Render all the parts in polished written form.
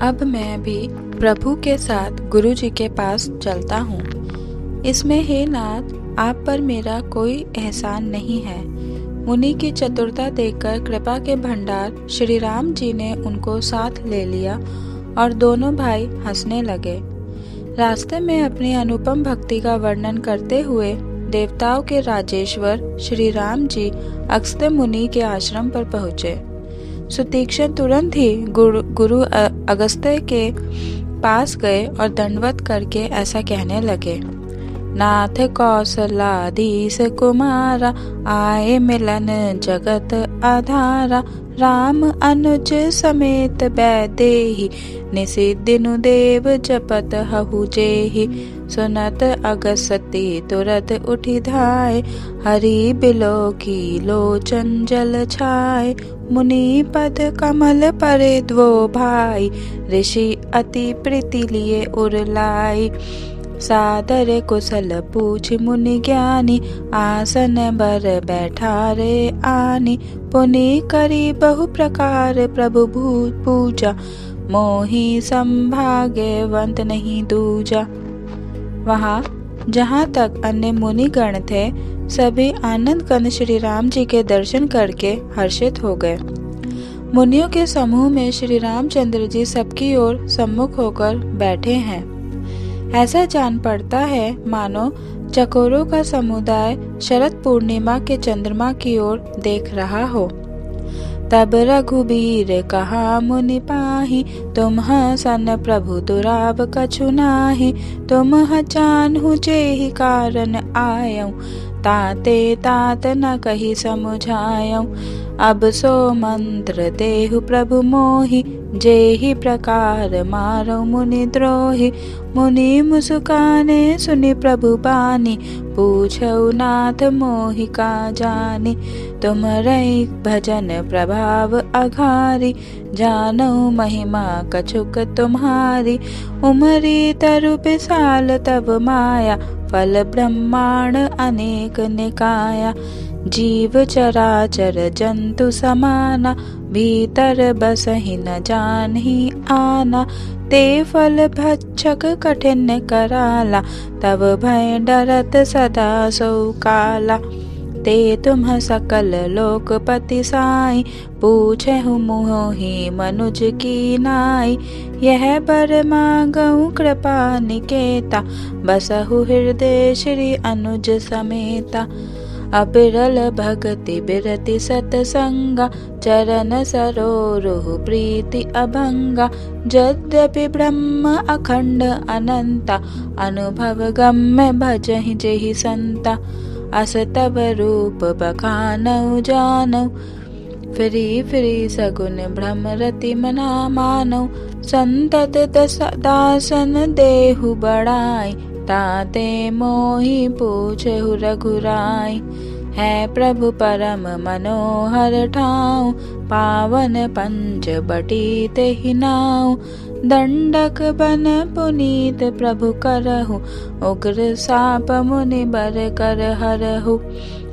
अब मैं भी प्रभु के साथ गुरु जी के पास चलता हूँ। इसमें हे नाथ, आप पर मेरा कोई एहसान नहीं है। मुनि की चतुरता देखकर कृपा के भंडार श्री राम जी ने उनको साथ ले लिया और दोनों भाई हंसने लगे। रास्ते में अपनी अनुपम भक्ति का वर्णन करते हुए देवताओं के राजेश्वर श्री राम जी अगस्त्य मुनि के आश्रम पर पहुँचे। सुतीक्ष्ण तुरंत ही गुरु अगस्त्य के पास गए और दंडवत करके ऐसा कहने लगे। नाथ कौशलाधीश कुमारा, आए मिलन जगत आधारा। राम अनुज समेत बैदेहि, निषिदिनु देव जपत हहु जेहि। सुनत अगस्ती तुरत उठि धाय, हरि बिलो की लोचन जल छाय। मुनि पद कमल परे द्वो भाई, ऋषि अति प्रीति लिए उरलाई। सादर कुशल पूछ मुनि ज्ञानी, आसन बर बैठारे आनी। पुनि करी बहु प्रकार प्रभु पूजा, मोहि संभाग्यवंत नहीं दूजा। वहाँ जहाँ तक अन्य मुनि गण थे, सभी आनंद कंद श्री राम जी के दर्शन करके हर्षित हो गए। मुनियों के समूह में श्री रामचंद्र जी सबकी ओर सम्मुख होकर बैठे हैं। ऐसा जान पड़ता है मानो चकोरों का समुदाय शरद पूर्णिमा के चंद्रमा की ओर देख रहा हो। तब रघुबीर कहा मुनि पाहि, तुम सन प्रभु दुराब कछु नाहि। तुम जानहु जेहि कारण आयऊ, ताते तात न कही समुझायऊ। अब सो मंत्र देहु प्रभु मोहि, जेहि प्रकार मारो मुनि द्रोहि। मुनि मुस्काने सुनि प्रभु बानी, पूछऊ नाथ मोहि का जानी। तुम रई भजन प्रभाव अघारी, जानऊ महिमा कछुक तुम्हारी। उमरी तरु विशाल तब माया, फल ब्रह्मांड अनेक निकाया। जीव चराचर जंतु समाना, भीतर बसहि न जानहि आना। ते फल भक्षक कठिन कराला, तब भय डरत सदा सो काला। ते तुम सकल लोकपति साई, पूछहु मोहि मनुज की नाई। यह बर मांगऊ कृपा निकेता, बसहु हृदय श्री अनुज समेता। अबिरल भगति बिरति सतसंगा, चरण सरोरुह प्रीति अभंगा। यद्यपि ब्रह्म अखंड अनंता, अनुभव गम्य भजहि जेहि संता। अस तब रूप बखानऊ जानऊ, फिरी फिरी सगुन भ्रम रति मना मानऊ। संतत दासन देहु बड़ाई, ताते मोहि पूछहु रघुराई। है प्रभु परम मनोहर ठाऊ, पावन पंच बटी तेहि नाऊ। दंडक बन पुनीत प्रभु करहु, उग्र साप मुनि बर कर हरहु।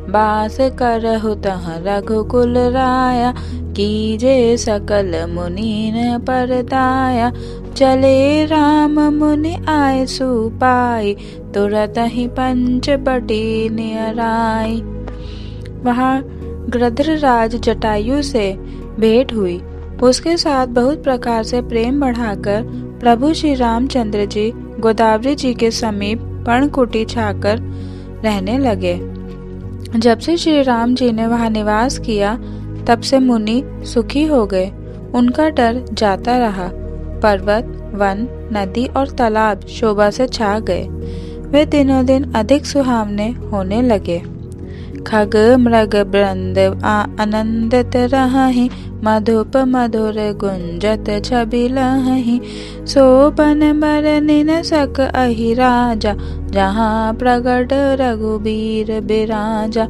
बास करहु तह रघुकुल राया, कीजे सकल मुनीन पर दाया। चले राम मुनि आए सुपाई, तुरत ही पंच बटी नियराई। वहाँ गृध्रराज जटायु से भेंट हुई। उसके साथ बहुत प्रकार से प्रेम बढ़ाकर प्रभु श्री रामचंद्र जी गोदावरी जी के समीप पर्णकुटी छाकर रहने लगे। जब से श्री राम जी ने वहाँ निवास किया, तब से मुनि सुखी हो गए। उनका डर जाता रहा। पर्वत, वन, नदी और तालाब शोभा से छा गए। वे दिनों दिन अधिक सुहावने होने लगे। खग मृग वृंद आनंदित रहहि, मधुप मधुर गुंजत छवि लहहि। सोबन बरनि न सक अहि राजा, जहाँ प्रगट रघुबीर बिराजा।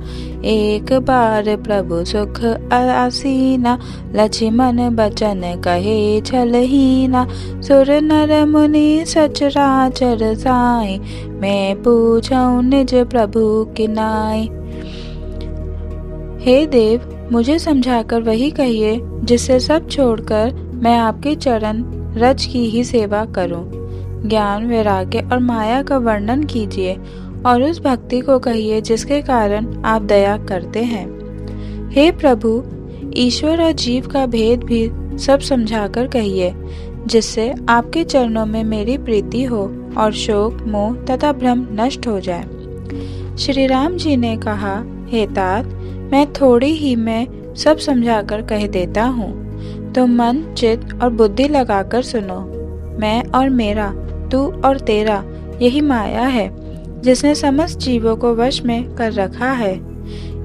एक बार प्रभु सुख आसीना, लक्ष्मण बचन कहे छलहीना। सुर नर मुनि सचराचर साई, मैं पूछऊं निज प्रभु की नाई। हे देव, मुझे समझाकर वही कहिए जिससे सब छोड़कर मैं आपके चरण रज की ही सेवा करूं। ज्ञान, वैराग्य और माया का वर्णन कीजिए और उस भक्ति को कहिए जिसके कारण आप दया करते हैं। हे प्रभु, ईश्वर और जीव का भेद भी सब समझाकर कहिए, जिससे आपके चरणों में मेरी प्रीति हो और शोक, मोह तथा भ्रम नष्ट हो जाए। श्री राम जी ने कहा, हे तात, मैं थोड़ी ही में सब समझाकर कह देता हूँ। तुम मन, चित्त और बुद्धि लगाकर सुनो। मैं और मेरा, तू और तेरा, यही माया है जिसने समस्त जीवों को वश में कर रखा है।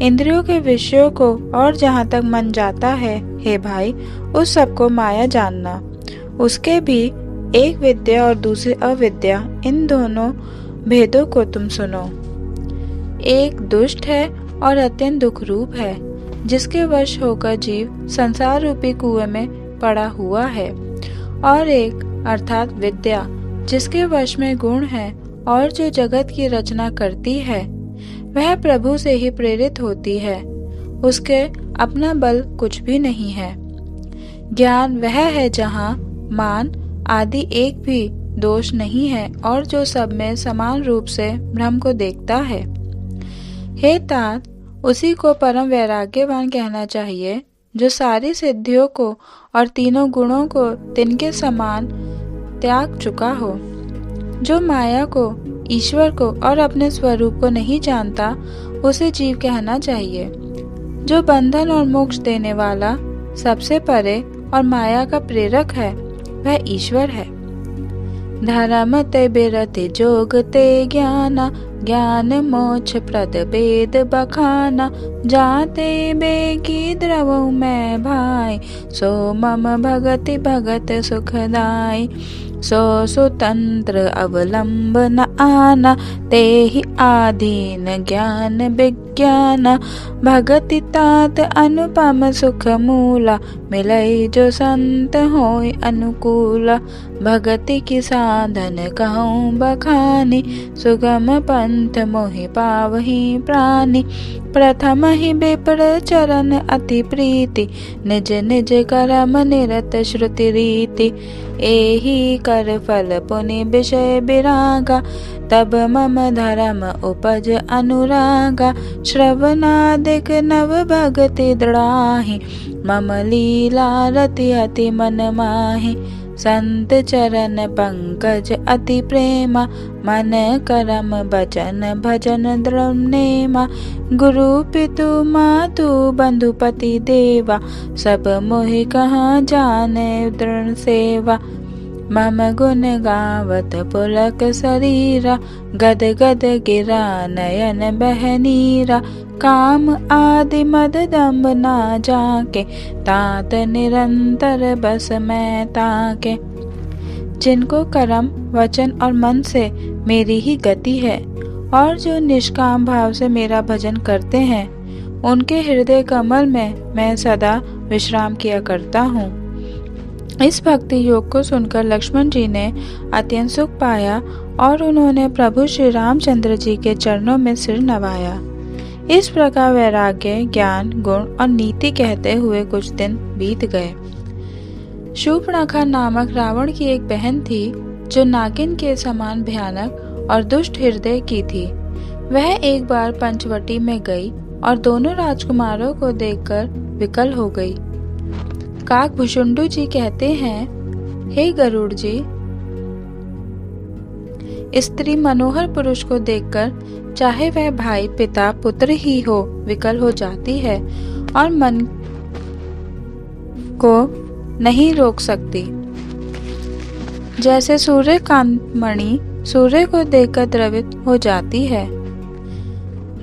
इंद्रियों के विषयों को और जहाँ तक मन जाता है, हे भाई, उस सबको माया जानना। उसके भी एक विद्या और दूसरी अविद्या, इन दोनों भेदों को तुम सुनो। एक दुष्ट है और अत्यंत दुख रूप है, जिसके वश होकर जीव संसार रूपी कुएं में पड़ा हुआ है। और एक अर्थात विद्या, जिसके वश में गुण है और जो जगत की रचना करती है, वह प्रभु से ही प्रेरित होती है। उसके अपना बल कुछ भी नहीं है। ज्ञान वह है जहाँ मान आदि एक भी दोष नहीं है और जो सब में समान रूप से ब्रह्म को देखता है। हे तात, उसी को परम वैराग्यवान कहना चाहिए जो सारी सिद्धियों को और तीनों गुणों को तिनके समान त्याग चुका हो। जो माया को, ईश्वर को और अपने स्वरूप को नहीं जानता, उसे जीव कहना चाहिए। जो बंधन और मोक्ष देने वाला, सबसे परे और माया का प्रेरक है, वह ईश्वर है। धर्म ते बिरति जोग ते ज्ञाना, ज्ञान मोक्ष प्रद वेद बखाना। जाते बेगी द्रवौ मैं भाई, सो मम भगति भगत सुखदाई। सो सुतंत्र अवलंब न आना, ते ही आधीन ज्ञान विज्ञान। भगति तात अनुपम सुख मूला, मिलई जो संत होय अनुकूला। भगति की साधन कहूँ बखानी, सुगम पंथ मोहि पावहि प्राणी। प्रथम ही विप्र चरण अति प्रीति, निज निज कर्म निरत श्रुति रीति। एहि कर फल पुनि विषय विरागा, तब मम धर्म उपज अनुरागा। श्रवणादिक नव भगति दृढ़ाहि, मम लीला रति अति मन माहि। संत चरण पंकज अति प्रेमा, मन करम बचन भजन दृढ़ नेमा। गुरु पितु मातु बंधु पति देवा, सब मोहि कहाँ जाने दृढ़ सेवा। मम गुण गावत पुलक शरीरा, गद गद गिरा नयन बह नीरा। काम आदि मद दम्भ ना जाके, तात निरंतर बस मैं ताके। जिनको कर्म, वचन और मन से मेरी ही गति है और जो निष्काम भाव से मेरा भजन करते हैं, उनके हृदय कमल में मैं सदा विश्राम किया करता हूँ। इस भक्ति योग को सुनकर लक्ष्मण जी ने अत्यंत सुख पाया और उन्होंने प्रभु श्री रामचंद्र जी के चरणों में सिर नवाया। इस प्रकार वैराग्य, ज्ञान, गुण और नीति कहते हुए कुछ दिन बीत गए। शूर्पणखा नामक रावण की एक बहन थी जो नागिन के समान भयानक और दुष्ट हृदय की थी। वह एक बार पंचवटी में गई और दोनों राजकुमारों को देखकर विकल हो गई। काकभुषुंडु जी कहते हैं, हे गरुड़ जी, स्त्री मनोहर पुरुष को देखकर चाहे वह भाई, पिता, पुत्र ही हो, विकल हो जाती है और मन को नहीं रोक सकती। जैसे सूर्य कांतमणि सूर्य को देखकर द्रवित हो जाती है।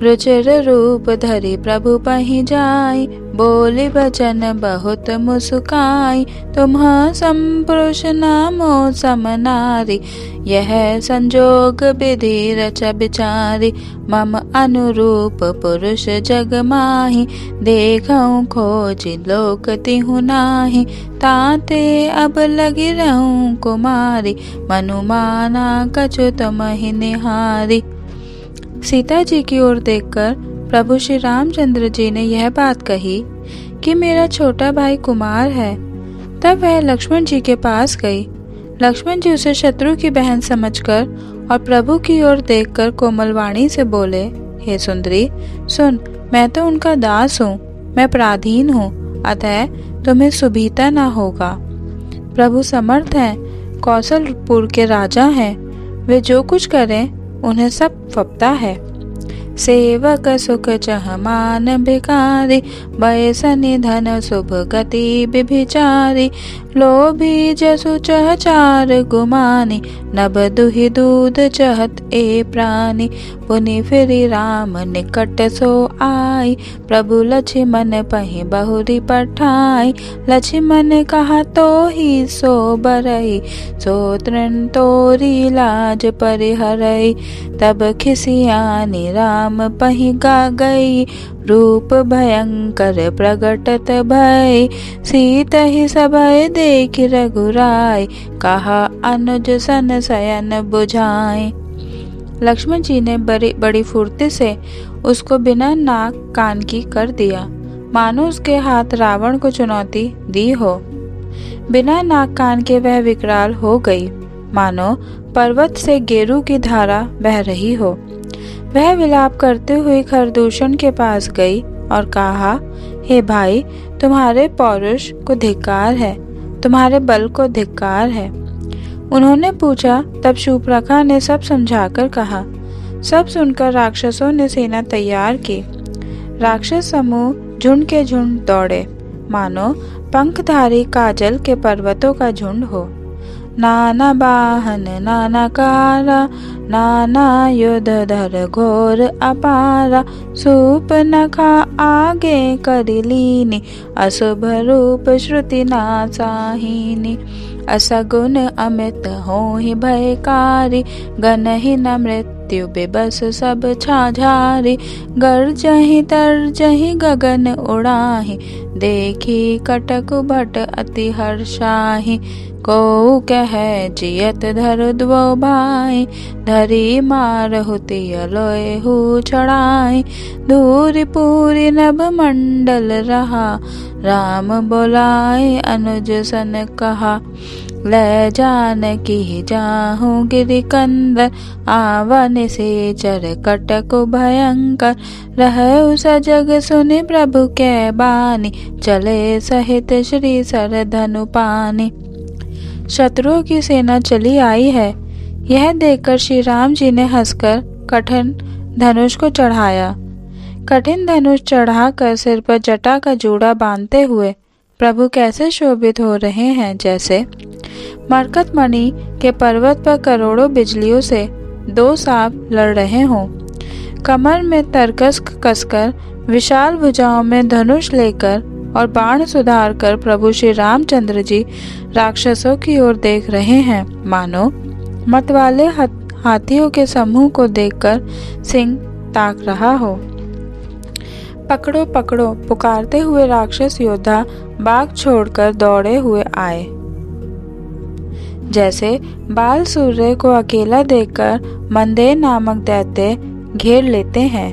रुचिर रूप धरि प्रभु पहि जाई, बोली बचन बहुत मुस्काई। तुम्ह संपुरुष नामो समनारी, यह संजोग विधि रच बिचारी। मम अनुरूप पुरुष जग माहि, देखऊं खोज लोक तिहु नाही। ताते अब लगी रहूं कुमारी, मनुमाना कछु तुमहि निहारी। सीता जी की ओर देखकर प्रभु श्री रामचंद्र जी ने यह बात कही कि मेरा छोटा भाई कुमार है। तब वह लक्ष्मण जी के पास गई लक्ष्मण जी उसे शत्रु की बहन समझकर और प्रभु की ओर देखकर कोमल वाणी से बोले, हे सुंदरी, सुन, मैं तो उनका दास हूँ, मैं पराधीन हूँ, अतः तुम्हें सुभीता न होगा। प्रभु समर्थ हैं, कौशलपुर के राजा हैं, वे जो कुछ करें उन्हें सब फपता है। सेवक सुख चह मान भिकारी, बयसनि धन शुभ गति बिभिचारी। लोभी जसु चह चार गुमानी, नभ दुहि दूध चहत ए प्राणी। पुनि फिरि राम निकट सो आई, प्रभु लक्ष्मण पहि बहुरी पठाई। लक्ष्मण कहा तो ही सो बरई, सो तृण तोरी लाज परिहरई। तब खिसियानी राम पहि गा गई, रूप भयंकर प्रगटत भय। सीत ही सभय देख रघुराई, कहा अनुज सन शयन बुझाए। लक्ष्मण जी ने बड़ी फुर्ती से उसको बिना नाक कान की कर दिया, मानो उसके हाथ रावण को चुनौती दी हो। बिना नाक कान के वह विकराल हो गई, मानो पर्वत से गेरू की धारा बह रही हो। वह विलाप करते हुए खरदूषण के पास गई और कहा, हे भाई, तुम्हारे पौरुष को धिक्कार है, तुम्हारे बल को धिक्कार है। उन्होंने पूछा, तब शूर्पणखा ने सब समझाकर कहा। सब सुनकर राक्षसों ने सेना तैयार की। राक्षस समूह झुंड के झुंड दौड़े, मानो पंखधारी काजल के पर्वतों का झुंड हो। नाना बाहन नाना कारा, नाना युध धर घोर अपारा। शूर्पणखा आगे करि लीनी, अशुभ रूप श्रुति नासाहीनी। असगुन अमित होहि भयकारी, गनहि न मृत्यु बेबस सब छाझारी। गरजहि तरजहि गगन उड़ाहि, देखी कटक भट अति हर्षाहि। को कह जियत धर द्वो भाई, धरी मारहु तिय लोएहु चढ़ाई। धूरि पूरी नभ मंडल रहा, राम बोलाए अनुज सन कहा। ले जानकी जाहूँ गिरि कंदर, आवन से चर कटक भयंकर। रहु सजग सुनि प्रभु कै बानी, चले सहित श्री सर धनु पानी। शत्रुओं की सेना चली आई है, यह देखकर श्री राम जी ने हंसकर कठिन धनुष को चढ़ाया। कठिन धनुष चढ़ाकर सिर पर जटा का जूड़ा बांधते हुए प्रभु कैसे शोभित हो रहे हैं, जैसे मरकतमणि के पर्वत पर करोड़ों बिजलियों से दो सांप लड़ रहे हों। कमर में तरकस कसकर, विशाल भुजाओं में धनुष लेकर और बाण सुधार कर प्रभु श्री रामचंद्र जी राक्षसों की ओर देख रहे हैं, मानो मतवाले हाथियों के समूह को देखकर सिंह ताक रहा हो। पकड़ो पकड़ो पुकारते हुए राक्षस योद्धा बाग छोड़कर दौड़े हुए आए। जैसे बाल सूर्य को अकेला देखकर मंदेर नामक दैत्य घेर लेते हैं।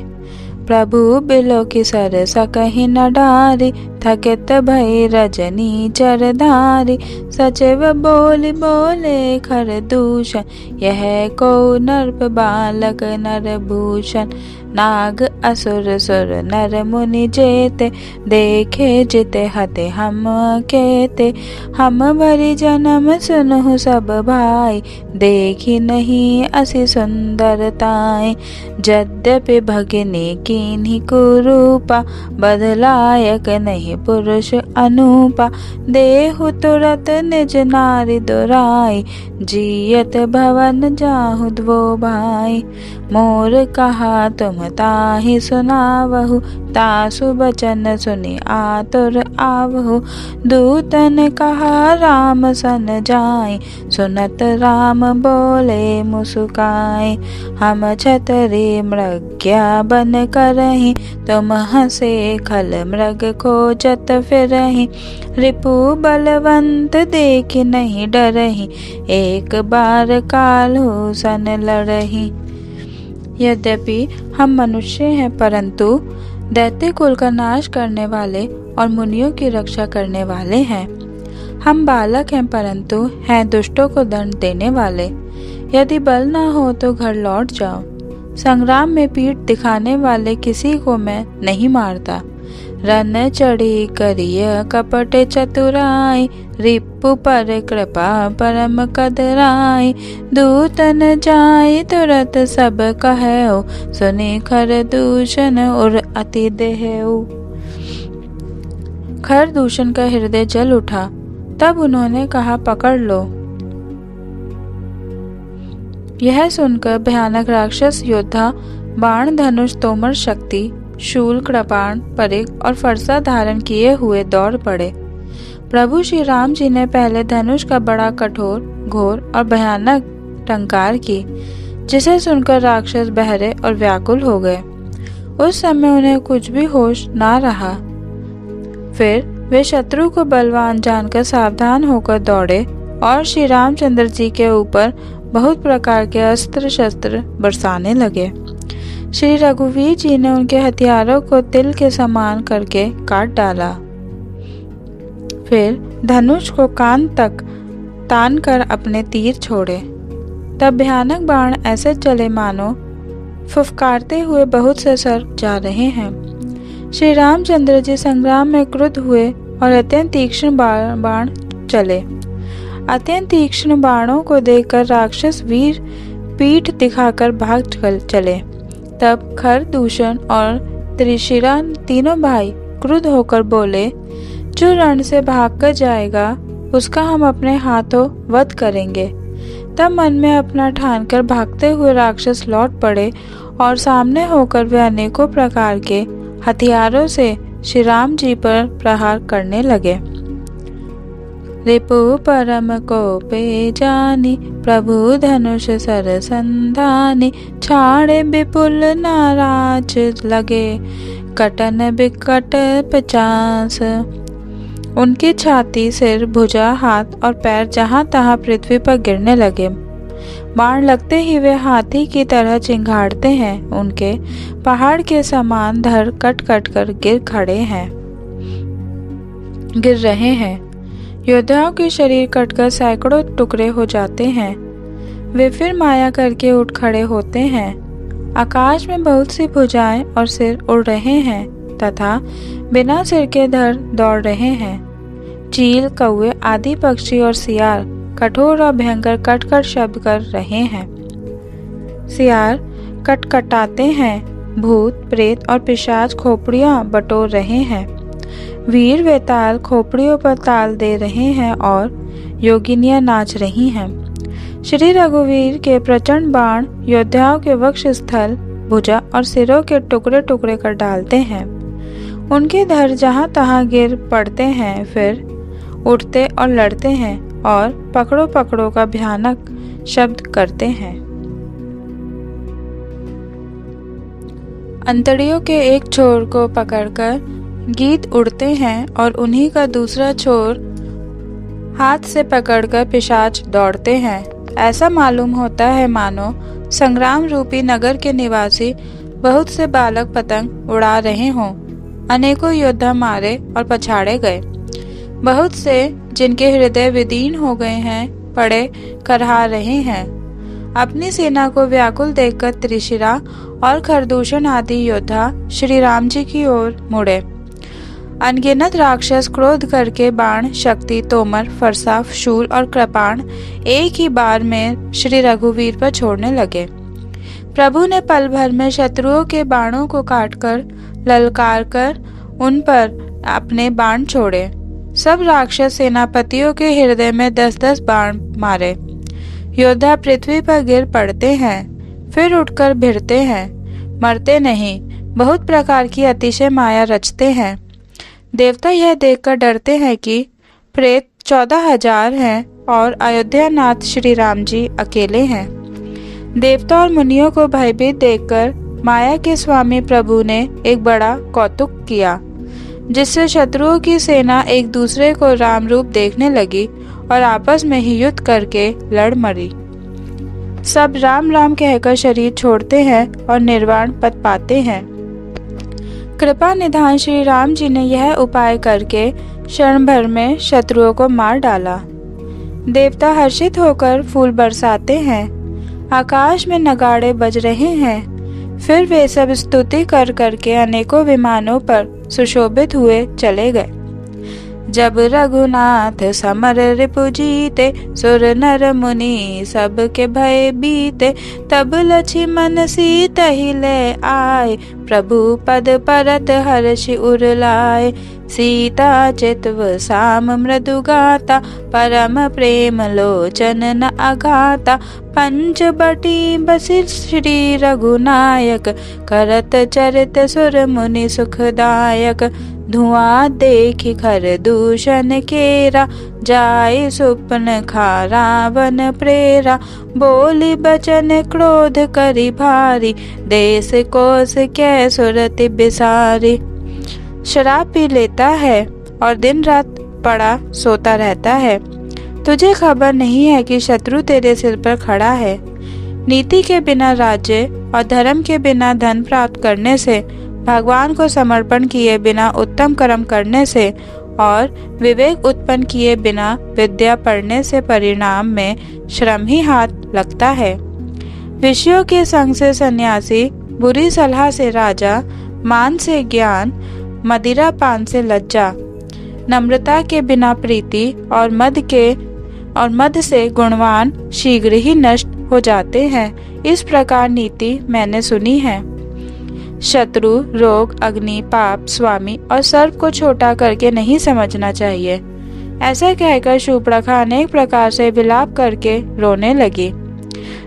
प्रभु बिलो की सर सकहि न डारी, थकित भई रजनी चरधारी। सचिव बोली बोले खरदूषण, यह को नर्प बालक नरभूषण। नाग असुर सुर नर मुनि जेते, देखे जिते हते हम केते। हम भरी जन्म सुनहु सब भाई, देखी नहीं असि सुंदरताएं। यद्यपि भगिनी कीन्ही कुरूपा, बदलायक नहीं पुरुष अनूपा। देहु तुरत निज नारी दुराई, जियत भवन जाहु द्वो भाई। मोर कहा तुम ताहि सुनावहु, तासु बचन सुनि आतुर आवहु। दूतन कहा राम सन जाय, सुनत राम बोले मुस्काए। हम छतरी मृग्या बन करहि, तुम हंसे खल मृग खोजत फिरहि। रिपु बलवंत देख नहीं डरहि, एक बार काल्हू सन लड़हि। यद्यपि हम मनुष्य हैं, परंतु दैत्य कुल का नाश करने वाले और मुनियों की रक्षा करने वाले हैं। हम बालक हैं, परंतु हैं दुष्टों को दंड देने वाले। यदि बल ना हो तो घर लौट जाओ। संग्राम में पीठ दिखाने वाले किसी को मैं नहीं मारता। रन चढ़ी करिय कपट चतुराई, रिपु पर कृपा परम कदराई। दूतन जाय तुरत सब कहेउ, सुनि खर दूषण और अति देहेउ। खर दूषण का हृदय जल उठा। तब उन्होंने कहा, पकड़ लो। यह सुनकर भयानक राक्षस योद्धा बाण, धनुष, तोमर शक्ति, शूल, कृपाण, परिघ और फरसा धारण किए हुए दौड़ पड़े। प्रभु श्री राम जी ने पहले धनुष का बड़ा कठोर, घोर और भयानक टंकार की, जिसे सुनकर राक्षस बहरे और व्याकुल हो गए। उस समय उन्हें कुछ भी होश ना रहा। फिर वे शत्रु को बलवान जानकर सावधान होकर दौड़े और श्री रामचंद्र जी के ऊपर बहुत प्रकार के अस्त्र शस्त्र बरसाने लगे। श्री रघुवीर जी ने उनके हथियारों को तिल के समान करके काट डाला। फिर धनुष को कान तक तान कर अपने तीर छोड़े। तब भयानक बाण ऐसे चले मानो फुफकारते हुए बहुत से सर्प जा रहे हैं। श्री रामचंद्र जी संग्राम में क्रुद्ध हुए और अत्यंत तीक्ष्ण बाण चले। अत्यंत तीक्ष्ण बाणों को देखकर राक्षस वीर पीठ दिखाकर भाग चले। तब खर, दूषण और त्रिशिरा तीनों भाई क्रुद्ध होकर बोले, जो रण से भागकर जाएगा उसका हम अपने हाथों वध करेंगे। तब मन में अपना ठानकर भागते हुए राक्षस लौट पड़े और सामने होकर वे अनेकों प्रकार के हथियारों से श्री राम जी पर प्रहार करने लगे। रिपु परम कोपे जानी, प्रभु धनुष सरसंधानी। छाड़े विपुल नाराज लगे, कटन बिकट 50। उनकी छाती, सिर, भुजा, हाथ और पैर जहां तहां पृथ्वी पर गिरने लगे। बाण लगते ही वे हाथी की तरह चिंघाड़ते हैं। उनके पहाड़ के समान धड़ कट कट कर गिर रहे हैं। योद्धाओं के शरीर कटकर सैकड़ों टुकड़े हो जाते हैं। वे फिर माया करके उठ खड़े होते हैं। आकाश में बहुत सी भुजाएं और सिर उड़ रहे हैं तथा बिना सिर के धड़ दौड़ रहे हैं। चील, कौवे आदि पक्षी और सियार कठोर और भयंकर कट शब्द कर रहे हैं। सियार कटकटाते हैं। भूत, प्रेत और पिशाच खोपड़ियां बटोर रहे हैं। वीर वेताल खोपड़ियों पर ताल दे रहे हैं और योगिनियां नाच रही हैं। श्री रघुवीर के प्रचंड बाण योद्धाओं के वक्ष स्थल, भुजा और सिरों के टुकड़े टुकड़े कर डालते हैं। उनके धड़ जहां तहां गिर पड़ते हैं, फिर उठते और लड़ते हैं और पकड़ो पकड़ो का भयानक शब्द करते हैं। अंतड़ियों के एक छोर को पकड़कर गीत उड़ते हैं और उन्हीं का दूसरा छोर हाथ से पकड़कर पिशाच दौड़ते हैं। ऐसा मालूम होता है मानो संग्राम रूपी नगर के निवासी बहुत से बालक पतंग उड़ा रहे हों। अनेकों योद्धा मारे और पछाड़े गए। बहुत से जिनके हृदय विदीर्ण हो गए हैं पड़े करहा रहे हैं। अपनी सेना को व्याकुल देखकर त्रिशिरा और खरदूषण आदि योद्धा श्री राम जी की ओर मुड़े। अनगिनत राक्षस क्रोध करके बाण, शक्ति, तोमर, फरसा, शूल और कृपाण एक ही बार में श्री रघुवीर पर छोड़ने लगे। प्रभु ने पल भर में शत्रुओं के बाणों को काटकर ललकारकर उन पर अपने बाण छोड़े। सब राक्षस सेनापतियों के हृदय में 10-10 बाण मारे। योद्धा पृथ्वी पर गिर पड़ते हैं, फिर उठकर भिड़ते हैं, मरते नहीं। बहुत प्रकार की अतिशय माया रचते हैं। देवता यह देखकर डरते हैं कि प्रेत 14,000 हैं और अयोध्या नाथ श्री राम जी अकेले हैं। देवता और मुनियों को भयभीत देखकर माया के स्वामी प्रभु ने एक बड़ा कौतुक किया, जिससे शत्रुओं की सेना एक दूसरे को राम रूप देखने लगी और आपस में ही युद्ध करके लड़ मरी। सब राम राम कहकर शरीर छोड़ते हैं और निर्वाण पद पाते हैं। कृपा निधान श्री राम जी ने यह उपाय करके क्षण भर में शत्रुओं को मार डाला। देवता हर्षित होकर फूल बरसाते हैं, आकाश में नगाड़े बज रहे हैं। फिर वे सब स्तुति कर करके अनेकों विमानों पर सुशोभित हुए चले गए। जब रघुनाथ समर रिपु जीते, सुर नर मुनि सबके भय बीते। तब लक्ष्मण सीता ही ले आए, प्रभु पद परत हर्षि उर लाए। सीता चितव साम मृदु गाता, परम प्रेम लोचन न अघाता। पंचबटी बसि श्री रघुनायक, करत चरित सुर मुनि सुखदायक। धुआं देखि खर दूषण केरा, जाय सुपन खा रावण प्रेरा। बोली बचन क्रोध करी भारी, देश कोस कै सुरति बिसारी। शराब पी लेता है और दिन रात पड़ा सोता रहता है। तुझे खबर नहीं है कि शत्रु तेरे सिर पर खड़ा है। नीति के बिना राज्य और धर्म के बिना धन प्राप्त करने से, भगवान को समर्पण किए बिना उत्तम कर्म करने से और विवेक उत्पन्न किए बिना विद्या पढ़ने से परिणाम में श्रम ही हाथ लगता है। विषयों के संग से सन्यासी, बुरी सलाह से राजा, मान से ज्ञान, मदिरा पान से लज्जा, नम्रता के बिना प्रीति और मद से गुणवान शीघ्र ही नष्ट हो जाते हैं। इस प्रकार नीति मैंने सुनी है। शत्रु, रोग, अग्नि, पाप, स्वामी और सर्व को छोटा करके नहीं समझना चाहिए। ऐसा कहकर शूर्पणखा अनेक प्रकार से विलाप करके रोने लगी।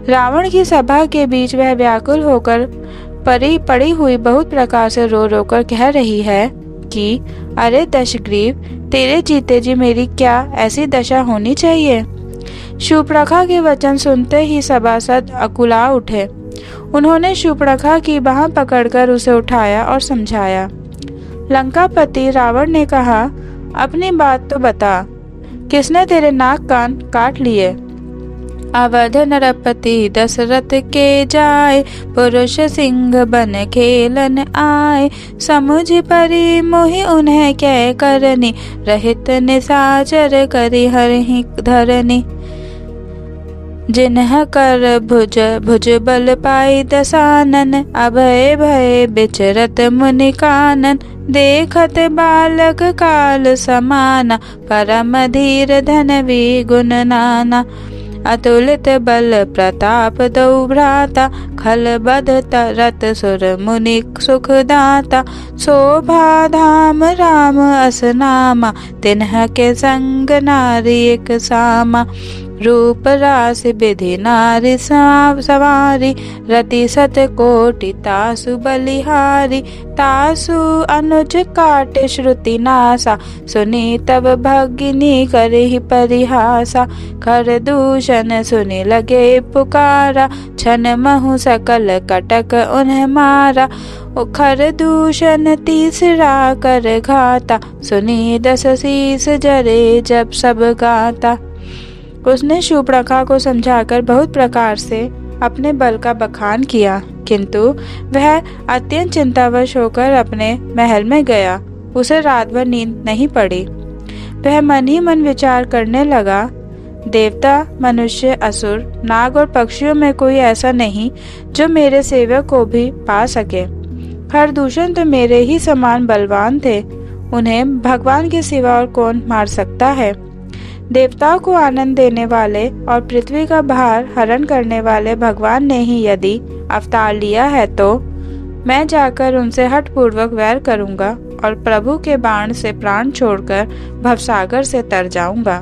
रावण की सभा के बीच वह व्याकुल होकर पड़ी हुई बहुत प्रकार से रो रो कर कह रही है कि अरे दशग्रीव, तेरे जीते जी मेरी क्या ऐसी दशा होनी चाहिए। शूर्पणखा के वचन सुनते ही सभासद अकुला उठे। उन्होंने शूर्पणखा की बाह पकड़कर उसे उठाया और समझाया। लंकापति रावण ने कहा, अपनी बात तो बता, किसने तेरे नाक कान काट लिए। अवध नरपति दशरथ के जाए, पुरुष सिंह बन खेलन आए। समुझ परी मोहि उन्हें कै करनी, रहित निशाचर करि हरहि धरनी। जिन्ह कर भुज बल पाई दसानन, अभय भय बिचरत मुनि कानन। देखत बालक काल समाना, परम धीर धनवी गुण नाना। अतुलित बल प्रताप दौ भ्राता, खल बध तरत सुर मुनि सुखदाता। शोभा धाम राम अस नामा, तिन्ह के संग नारी एक सामा। रूप रास विधि नारी सवारी, रति सत कोटि तासु बलिहारी। तासु अनुज काट श्रुति नासा, सुनी तब भगिनी करहि परिहासा। खर दूषण सुनि लगे पुकारा, छन महु सकल कटक उन्हें मारा। खर दूषण तीसरा कर घाता, सुनी दस शीस जरे जब सब गाता। उसने शूर्पणखा को समझाकर बहुत प्रकार से अपने बल का बखान किया, किंतु वह अत्यंत चिंतावश होकर अपने महल में गया। उसे रात भर नींद नहीं पड़ी। वह मन ही मन विचार करने लगा, देवता, मनुष्य, असुर, नाग और पक्षियों में कोई ऐसा नहीं जो मेरे सेवक को भी पा सके। खरदूषण तो मेरे ही समान बलवान थे, उन्हें भगवान के सिवा और कौन मार सकता है। देवताओं को आनंद देने वाले और पृथ्वी का भार हरण करने वाले भगवान ने ही यदि अवतार लिया है तो मैं जाकर उनसे हठपूर्वक वैर करूंगा और प्रभु के बाण से प्राण छोड़कर भवसागर से तर जाऊंगा।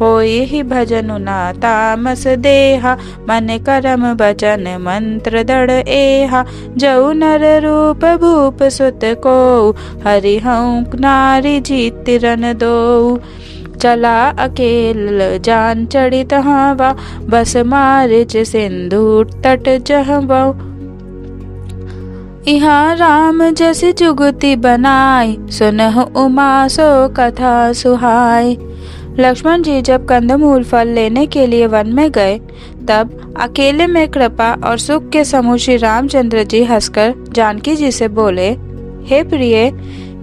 होय ही भजनु ना तामस देहा, मन करम वचन मंत्र दृढ़ एहा। जऊ नर रूप भूप सुत को, हरिहं नारी जीत रन दो। चला अकेल जान चढ़ित हवा, बस मारिच सिंधु तट जहवा। यहाँ राम जैसी जुगति बनाई, सुनह उमा सो कथा सुहाय। लक्ष्मण जी जब कंदमूल फल लेने के लिए वन में गए, तब अकेले में कृपा और सुख के समूह श्री रामचंद्र जी हंसकर जानकी जी से बोले, हे प्रिय,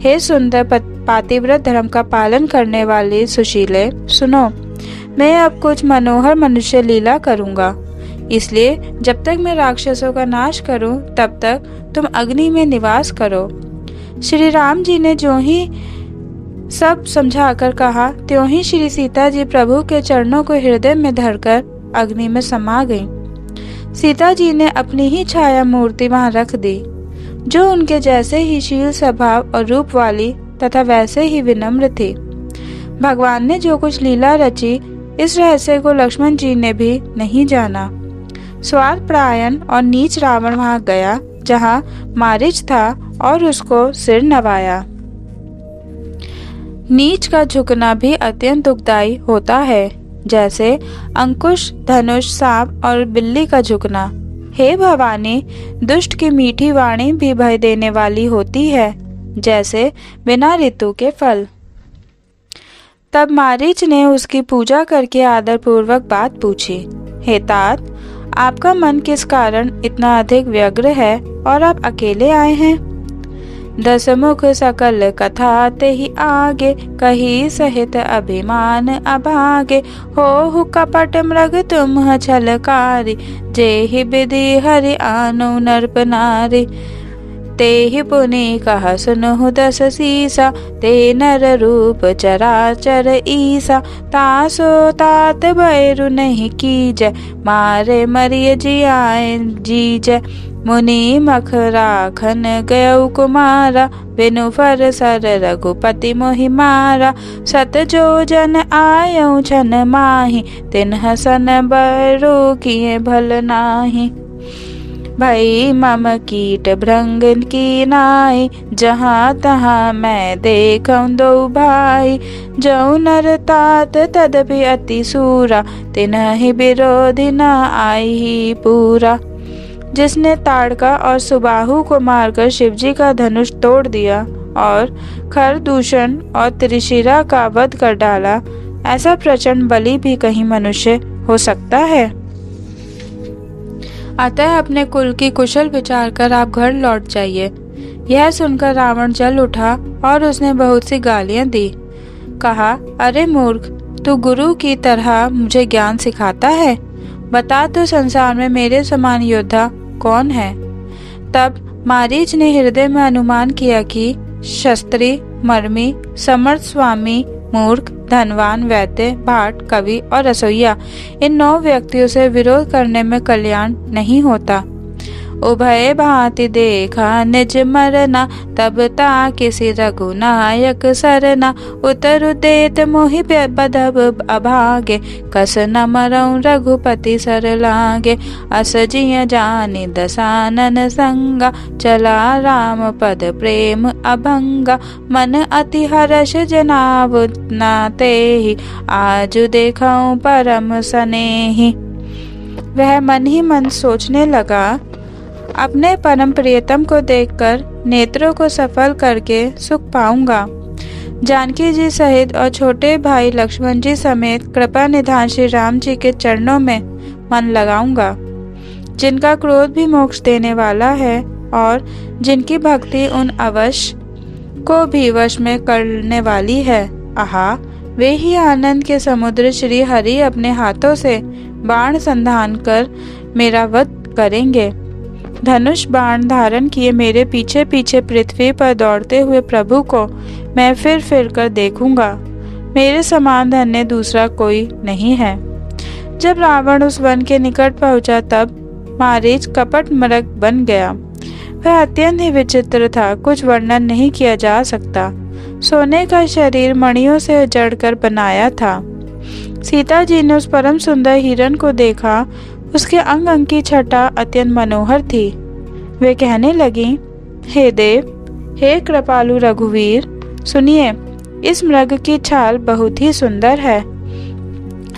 हे सुंदर पातिव्रत धर्म का पालन करने वाली सुशीले, सुनो, मैं अब कुछ मनोहर मनुष्य लीला करूंगा। इसलिए जब तक मैं राक्षसों का नाश करूं, तब तक तुम अग्नि में निवास करो। श्री राम जी ने जो ही सब समझाकर कहा, त्यों ही श्री सीता जी प्रभु के चरणों को हृदय में धरकर अग्नि में समा गईं। सीता जी ने अपनी ही छाया मूर्ति वहां रख दी, जो उनके जैसे ही शील स्वभाव और रूप वाली तथा वैसे ही विनम्र थी। भगवान ने जो कुछ लीला रची, इस रहस्य को लक्ष्मण जी ने भी नहीं जाना। स्वार्थपरायण और नीच रावण वहां गया जहां मारीच था और उसको सिर नवाया। नीच का झुकना भी अत्यंत दुखदायी होता है, जैसे अंकुश, धनुष, सांप और बिल्ली का झुकना। हे भवानी, दुष्ट की मीठी वाणी भी भय देने वाली होती है, जैसे बिना ऋतु के फल। तब मारीच ने उसकी पूजा करके आदर पूर्वक बात पूछी, हे तात, आपका मन किस कारण इतना अधिक व्यग्र है और आप अकेले आए हैं? 10 मुख सकल कथा ते ही आगे, कही सहित अभिमान अभागे। हो कपट मृग तुम छलकारी, जे ही विधि हरि आनु नरप नारी। ते ही पुनि कहा सुनहु 10 सीसा, ते नर रूप चराचर ईसा। तासो तात बैरु नहीं कीजय, मारे मरिय जियाए जीजय। मुनि मख राखन गयउ कुमारा, बिनु फर सर रघुपति मोहि मारा। सत जो जन आयउ छन माही, तिन्ह सन बैरु किए भल नाही। भई मम कीट भृंग की नाई, जहाँ तहाँ मैं देखऊँ दो भाई। जऊ नर तात तदपि अति सूरा, तिन्हि विरोधी न आई ही पूरा। जिसने ताड़का और सुबाहु को मारकर शिवजी का धनुष तोड़ दिया और खरदूषण और त्रिशिरा का वध कर डाला, ऐसा प्रचंड बलि भी कहीं मनुष्य हो सकता है? अतः अपने कुल की कुशल विचार कर आप घर लौट जाइए। यह सुनकर रावण जल उठा और उसने बहुत सी गालियां दी। कहा, अरे मूर्ख, तू गुरु की तरह मुझे ज्ञान सिखाता है? बता तो संसार में मेरे समान योद्धा कौन है? तब मारीच ने हृदय में अनुमान किया कि शस्त्री, मर्मी, समर्थ स्वामी, मूर्ख, धनवान, वैद्य, भाट, कवि और रसोइया, इन 9 व्यक्तियों से विरोध करने में कल्याण नहीं होता। उभय भांति देखा निज मरना, तब ता किसी रघुनायक सरना। उतरु देत मोहि बदब अभागे, कस न मरऊँ रघुपति सर लागे। अस जिय जानि दसानन संगा, चला राम पद प्रेम अभंगा। मन अति हर्ष जनाव नातेहि, आजु देखऊँ परम सनेहि। वह मन ही मन सोचने लगा, अपने परम प्रियतम को देखकर नेत्रों को सफल करके सुख पाऊंगा। जानकी जी सहित और छोटे भाई लक्ष्मण जी समेत कृपा निधान श्री राम जी के चरणों में मन लगाऊंगा, जिनका क्रोध भी मोक्ष देने वाला है और जिनकी भक्ति उन अवश्य को भी वश में करने वाली है। आहा, वे ही आनंद के समुद्र श्री हरि अपने हाथों से बाण संधान कर मेरा वध करेंगे। धनुष बाण धारण किए मेरे पीछे पीछे पृथ्वी पर दौड़ते हुए प्रभु को मैं फिर कर देखूंगा। मेरे समान धन्य दूसरा कोई नहीं है। जब रावण उस वन के निकट पहुंचा, तब मारीच कपट मृग बन गया। वह अत्यंत ही विचित्र था, कुछ वर्णन नहीं किया जा सकता। सोने का शरीर मणियों से जड़कर बनाया था। सीता जी ने उस परम सुंदर हिरण को देखा। उसके अंग अंग की छटा अत्यंत मनोहर थी। वे कहने लगी, हे देव, हे कृपालु रघुवीर, सुनिए, इस मृग की छाल बहुत ही सुंदर है।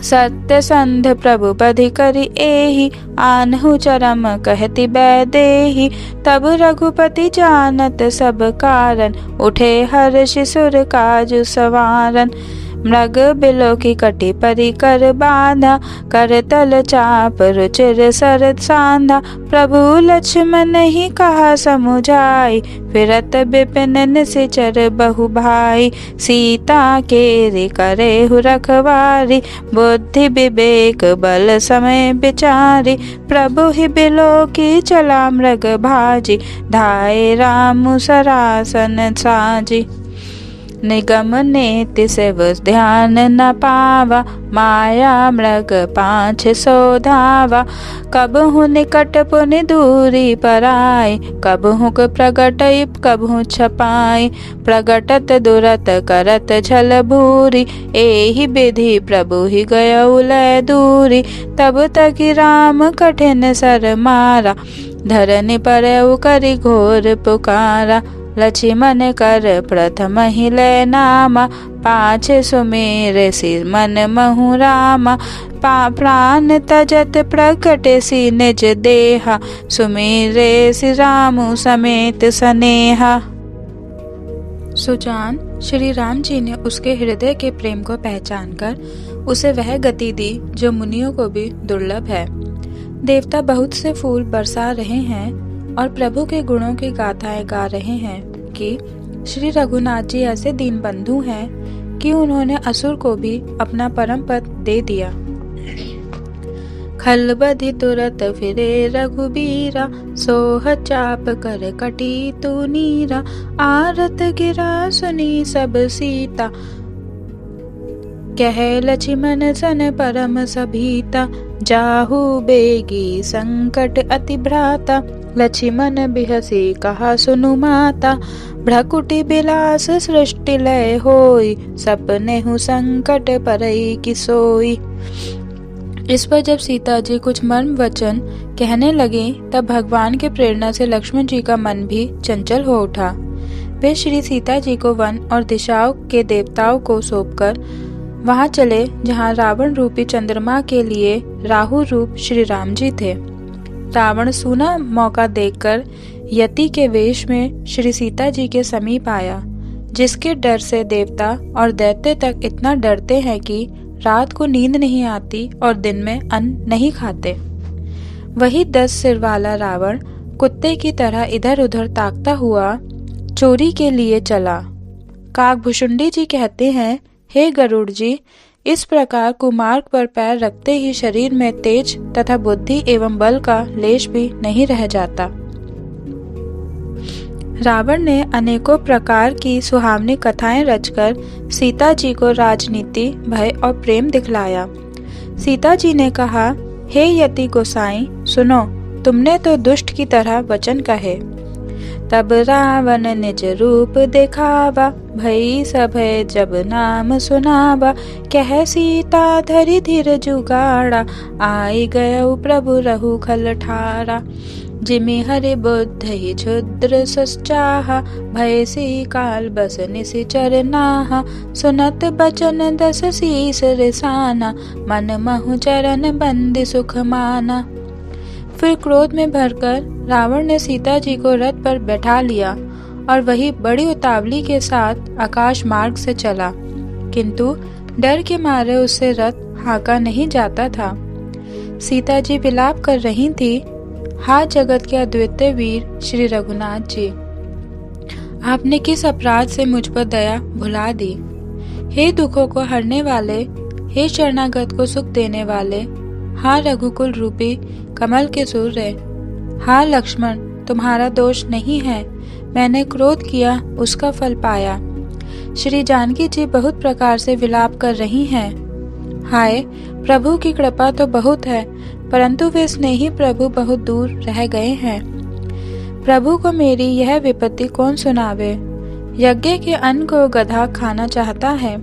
सत्य संध प्रभु बधि करी एहि, आनहु चरम कहति बैदेहि। तब रघुपति जानत सब कारण, उठे हर्षि सुर काजु सवारन। मृग बिलो की कटी परी कर बांधा, कर तल चाप रुचिर सर सांधा। प्रभु लक्ष्मण ही कहा समुझाई, फिरत बिपिन निशिचर बहु भाई। सीता केरि करे हु रखवारी, बुद्धि विवेक बल समय विचारी। प्रभु ही बिलो की चला मृग भाजी, धाये राम सरासन साजी। निगम नेति शिव ध्यान न पावा, माया मृग 500 धावा। कबहु निकट पुनि दूरी पराई, कबहु प्रगट कबहु छपाई। प्रगटत दुरत करत छल भूरी, एहि विधि प्रभु ही गयउ लय दूरी। तब तकि राम कठिन सर मारा, धरनि परउ करि घोर पुकारा। लक्ष्मण कर प्रथम ही लय नामा, पाछे सुमेर सिर मन महु रामा। प्राण तजत प्रकटे सी निज देहा, सुमेरे सि रामु समेत सनेहा। सुजान, श्री राम जी ने उसके हृदय के प्रेम को पहचानकर उसे वह गति दी जो मुनियों को भी दुर्लभ है। देवता बहुत से फूल बरसा रहे हैं और प्रभु के गुणों की गाथाएं गा रहे हैं कि श्री रघुनाथ जी ऐसे दीन बंधु हैं कि उन्होंने असुर को भी अपना परम पद दे दिया। खलबधि तुरत फिरे रघुबीरा, सोह चाप कर कटी तू नीरा। आरत गिरा सुनी सब सीता, कह लक्ष्मण सन परम सभीता। जाहु बेगी संकट अति भ्राता, लक्ष्मण बिहसी कहा सुनु माता। भ्रकुटि बिलास सृष्टि लय होई, सपनेहु संकट परई कि सोई। इस पर जब सीता जी कुछ मर्म वचन कहने लगे, तब भगवान के प्रेरणा से लक्ष्मण जी का मन भी चंचल हो उठा। वे श्री सीता जी को वन और दिशाओं के देवताओं को सौंपकर वहां चले जहां रावण रूपी चंद्रमा के लिए राहु रूप श्री राम जी थे। रावण सूना मौका देखकर यति के वेश में श्री सीता जी के समीप आया, जिसके डर से देवता और दैत्य तक इतना डरते हैं कि रात को नींद नहीं आती और दिन में अन्न नहीं खाते। वही 10 सिर वाला रावण कुत्ते की तरह इधर उधर ताकता हुआ चोरी के लिए चला। काकभुशुंडी जी कहते हैं, हे गरुड़ जी, इस प्रकार कुमार्ग पर पैर रखते ही शरीर में तेज तथा बुद्धि एवं बल का लेश भी नहीं रह जाता। रावण ने अनेकों प्रकार की सुहावनी कथाएं रचकर सीता जी को राजनीति, भय और प्रेम दिखलाया। सीता जी ने कहा, हे यति गोसाई, सुनो, तुमने तो दुष्ट की तरह वचन कहे। तब रावण निज रूप दिखावा, भई सभय जब नाम सुनावा। कह सीता धरि धीर जुगाड़ा, आई गयउ प्रभु रहु खल ठारा। जिमि हरि बुद्ध ही क्षुद्र सुचाहा, भय सी काल बस निशिचर नाहा। सुनत बचन 10 शीस रिसाना, मन महु चरण बंदी सुख माना। फिर क्रोध में भरकर रावण ने सीता जी को रथ पर बैठा लिया और वही बड़ी उतावली के साथ आकाश मार्ग से चला, किंतु डर के मारे उससे रथ हाँका नहीं जाता था। सीता जी विलाप कर रही थी, हा जगत के अद्वितीय वीर श्री रघुनाथ जी, आपने किस अपराध से मुझ पर दया भुला दी। हे दुखों को हरने वाले, हे शरणागत को सुख देने वाले, हा रघुकुल रूपी कमल के सूर्य, हा लक्ष्मण, तुम्हारा दोष नहीं है, मैंने क्रोध किया उसका फल पाया। श्री जानकी जी बहुत प्रकार से विलाप कर रही हैं। हाय, प्रभु की कृपा तो बहुत है, परंतु वे स्नेही प्रभु बहुत दूर रह गए हैं। प्रभु को मेरी यह विपत्ति कौन सुनावे। यज्ञ के अन्न को गधा खाना चाहता है।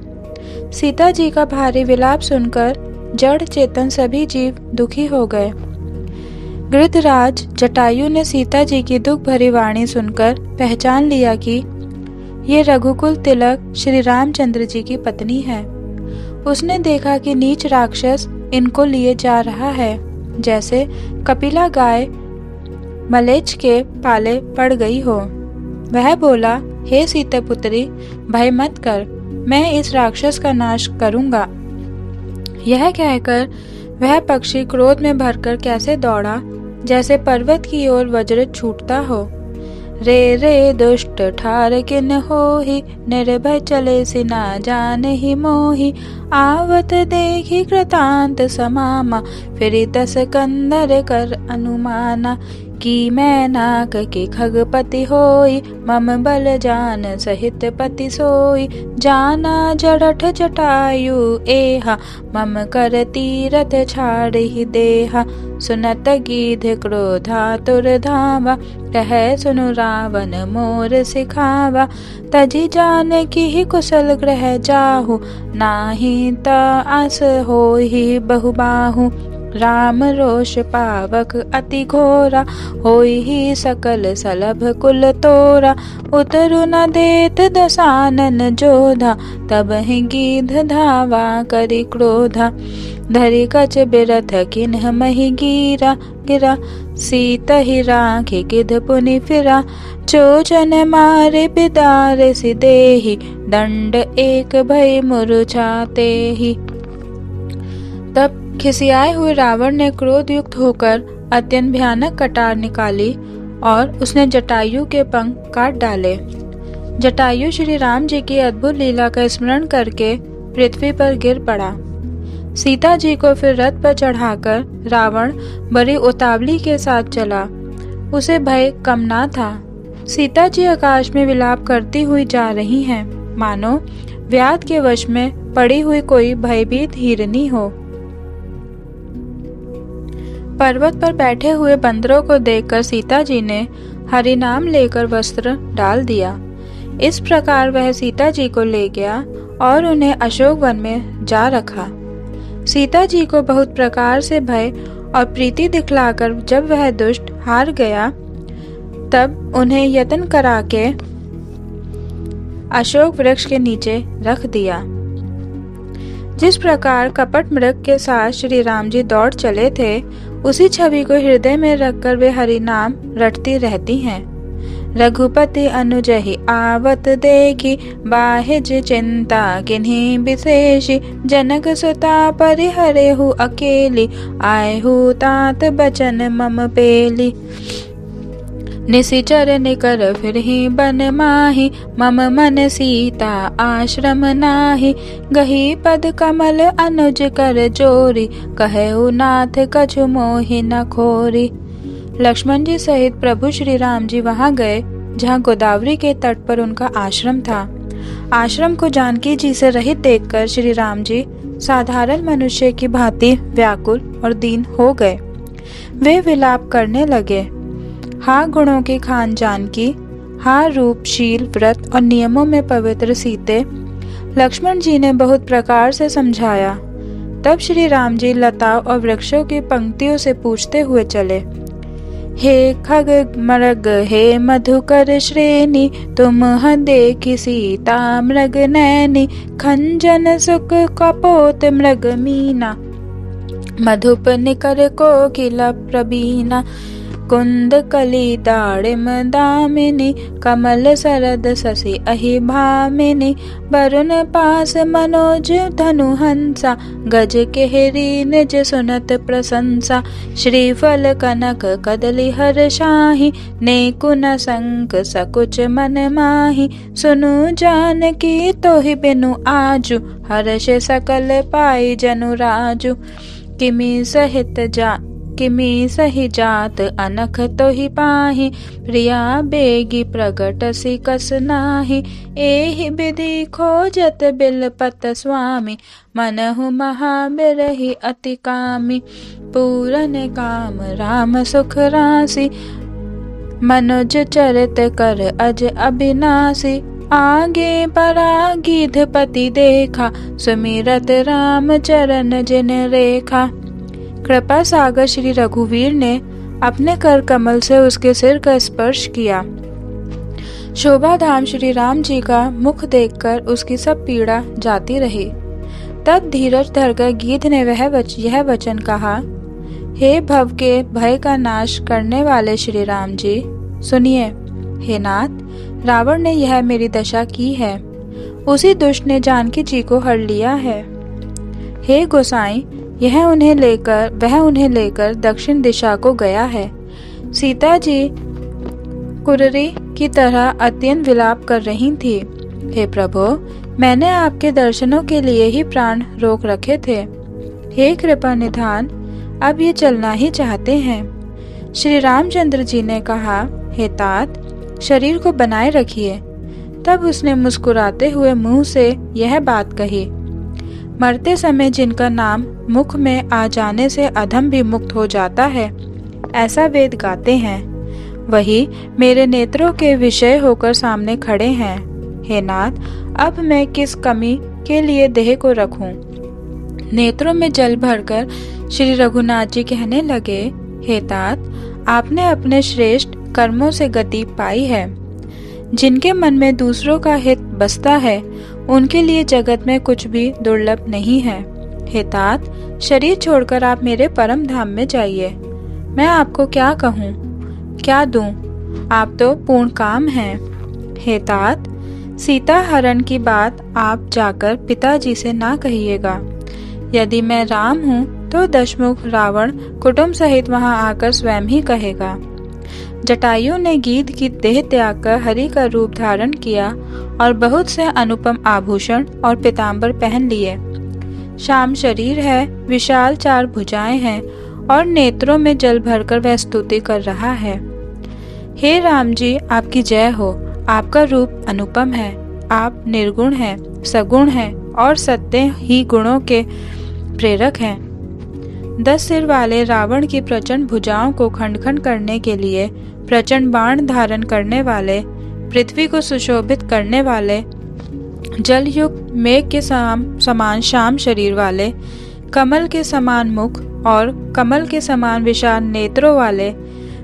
सीता जी का भारी विलाप सुनकर जड़ चेतन सभी जीव दुखी हो गए। गृधराज जटायु ने सीता जी की दुख भरी वाणी सुनकर पहचान लिया कि ये रघुकुल तिलक श्री रामचंद्र जी की पत्नी है। उसने देखा कि नीच राक्षस इनको लिए जा रहा है, जैसे कपिला गाय मलेच्छ के पाले पड़ गई हो। वह बोला, हे सीता पुत्री, भय मत कर, मैं इस राक्षस का नाश करूंगा। यह कहकर वह पक्षी क्रोध में भरकर कैसे दौड़ा, जैसे पर्वत की ओर वज्र छूटता हो। रे रे दुष्ट ठार किन होहि, निर्भय चले सिना जाने ही मोहि। आवत देखी कृतांत समामा, फिर 10 कंदर कर अनुमाना। कि मैं नाक के खगपति होई, मम बल जान सहित पति सोई। जाना जड़ठ जटायु एहा, मम कर तीरथ छाड़ि देहा। सुनत गीध क्रोधातुर धावा, कह सुनु रावण मोर सिखावा। तजी जान की ही कुशल ग्रह जाहु, नाही ता आस होहि बहुबाहु। राम रोष पावक अति घोरा, होई ही सकल सलभ कुल तोरा। उतरु न देत दसानन जोधा, तब ही गीध धावा करि क्रोधा। धरि कच बिरथ किन्ह महि गिरा, सीत ही राखी गिध पुनि फिरा। चोचन मारे बिदारे सि देहि, दंड एक भय मुरझाते ही। तब खिसियाए हुए रावण ने क्रोध युक्त होकर अत्यंत भयानक कटार निकाली और उसने जटायु के पंख काट डाले। जटायु श्री राम जी की अद्भुत लीला का स्मरण करके पृथ्वी पर गिर पड़ा। सीता जी को फिर रथ पर चढ़ाकर रावण बड़ी उतावली के साथ चला। उसे भय कम ना था। सीता जी आकाश में विलाप करती हुई जा रही हैं, मानो व्याध के वश में पड़ी हुई कोई भयभीत हिरनी हो। पर्वत पर बैठे हुए बंदरों को देखकर सीता जी ने हरि नाम लेकर वस्त्र डाल दिया। इस प्रकार वह सीता जी को ले गया और उन्हें अशोक वन में जा रखा। सीता जी को बहुत प्रकार से भय और प्रीति दिखलाकर जब वह दुष्ट हार गया, तब उन्हें यत्न करा के अशोक वृक्ष के नीचे रख दिया। जिस प्रकार कपट मृग के साथ श्री राम जी दौड़ चले थे, उसी छवि को हृदय में रखकर वे हरि नाम रटती रहती हैं। रघुपति अनुजहि आवत देखी, बाहिज चिंता किन्हीं विशेषी। जनक सुता परिहरेहु अकेली, आयहु तात बचन मम पेली। निशिचर निकर फिर ही बन माही, मम मन सीता आश्रम नाही। गही पद कमल अनुज कर जोरी, कहेउ नाथ कछु मोहि न खोरी। लक्ष्मण जी सहित प्रभु श्री राम जी वहां गए जहां गोदावरी के तट पर उनका आश्रम था। आश्रम को जानकी जी से रहित देखकर श्री राम जी साधारण मनुष्य की भांति व्याकुल और दीन हो गए। वे विलाप करने लगे, हा गुणों की खान जानकी, हा रूपशील व्रत और नियमों में पवित्र सीते। लक्ष्मण जी ने बहुत प्रकार से समझाया। तब श्री राम जी लताओं और वृक्षों की पंक्तियों से पूछते हुए चले, हे खग मृग हे मधुकर श्रेणी, तुम देखी सीता मृग नैनी। खंजन सुख कपोत मृग मीना, मधुप निकर कोकिला प्रवीणा। कुंद कली दाड़िम दामिनी, कमल सरद शशि अहि भामिनी। वरुण पास मनोज धनु हंसा, गज केहरी निज सुनत प्रशंसा। श्रीफल कनक कदली हर शाही, नेकुन संक सकुच मन माही। सुनु जानकी तोहि बिनु आजु, हर्ष सकल पाई जनु राजु। किमी सही जात अनख तोहि पाहि, प्रिया बेगी प्रगट सी कस नाही। एहि विधि खोजत बिलपत स्वामी, मनहु महाबिरहि अति कामी। पूरन काम राम सुख राशि, मनुज चरित कर अज अविनाशी। आगे परागीध पति देखा, सुमिरत राम चरण जिन रेखा। कृपा सागर श्री रघुवीर ने अपने कर कमल से उसके सिर का स्पर्श किया। शोभा धाम श्री राम जी का मुख देखकर उसकी सब पीड़ा जाती रही। तब धीरज धरकर गीध ने यह वचन कहा, हे भव के भय का नाश करने वाले श्री राम जी, सुनिए। हे नाथ, रावण ने यह मेरी दशा की है। उसी दुष्ट ने जानकी जी को हर लिया है। हे गोसाई, वह उन्हें लेकर दक्षिण दिशा को गया है। सीता जी कुररी की तरह अत्यंत विलाप कर रही थी। हे प्रभु, मैंने आपके दर्शनों के लिए ही प्राण रोक रखे थे। हे कृपा निधान, अब ये चलना ही चाहते हैं। श्री रामचंद्र जी ने कहा, हे तात, शरीर को बनाए रखिए। तब उसने मुस्कुराते हुए मुंह से यह बात कही, मरते समय जिनका नाम मुख में आ जाने से अधम भी मुक्त हो जाता है, ऐसा वेद गाते हैं, वही मेरे नेत्रों के विषय होकर सामने खड़े हैं। हे नाथ, अब मैं किस कमी के लिए देह को रखूं? नेत्रों में जल भरकर श्री रघुनाथ जी कहने लगे, हे तात, आपने अपने श्रेष्ठ कर्मों से गति पाई है। जिनके मन में दूसरों का हित बसता है, उनके लिए जगत में कुछ भी दुर्लभ नहीं है। हे तात, शरीर छोड़कर आप मेरे परम धाम में जाइए। मैं आपको क्या कहूँ, क्या दूं? आप तो पूर्ण काम हैं। हे तात, सीता हरण की बात आप जाकर पिताजी से ना कहिएगा। यदि मैं राम हूँ तो दशमुख रावण कुटुंब सहित वहां आकर स्वयं ही कहेगा। जटायु ने गीध की देह त्याग कर हरि का रूप धारण किया और बहुत से अनुपम आभूषण और पीताम्बर पहन लिए। श्याम शरीर है, विशाल 4 भुजाएं हैं और नेत्रों में जल भरकर वह स्तुति कर रहा है। हे राम जी, आपकी जय हो। आपका रूप अनुपम है। आप निर्गुण हैं, सगुण हैं और सत्य ही गुणों के प्रेरक हैं। 10 सिर वाले रावण की प्रचंड भुजाओं को खंड खंड करने के लिए प्रचंड बाण धारण करने वाले, पृथ्वी को सुशोभित करने वाले, जलयुक्त मेघ के समान श्याम शरीर वाले, कमल के समान मुख और कमल के समान विशाल नेत्रों वाले,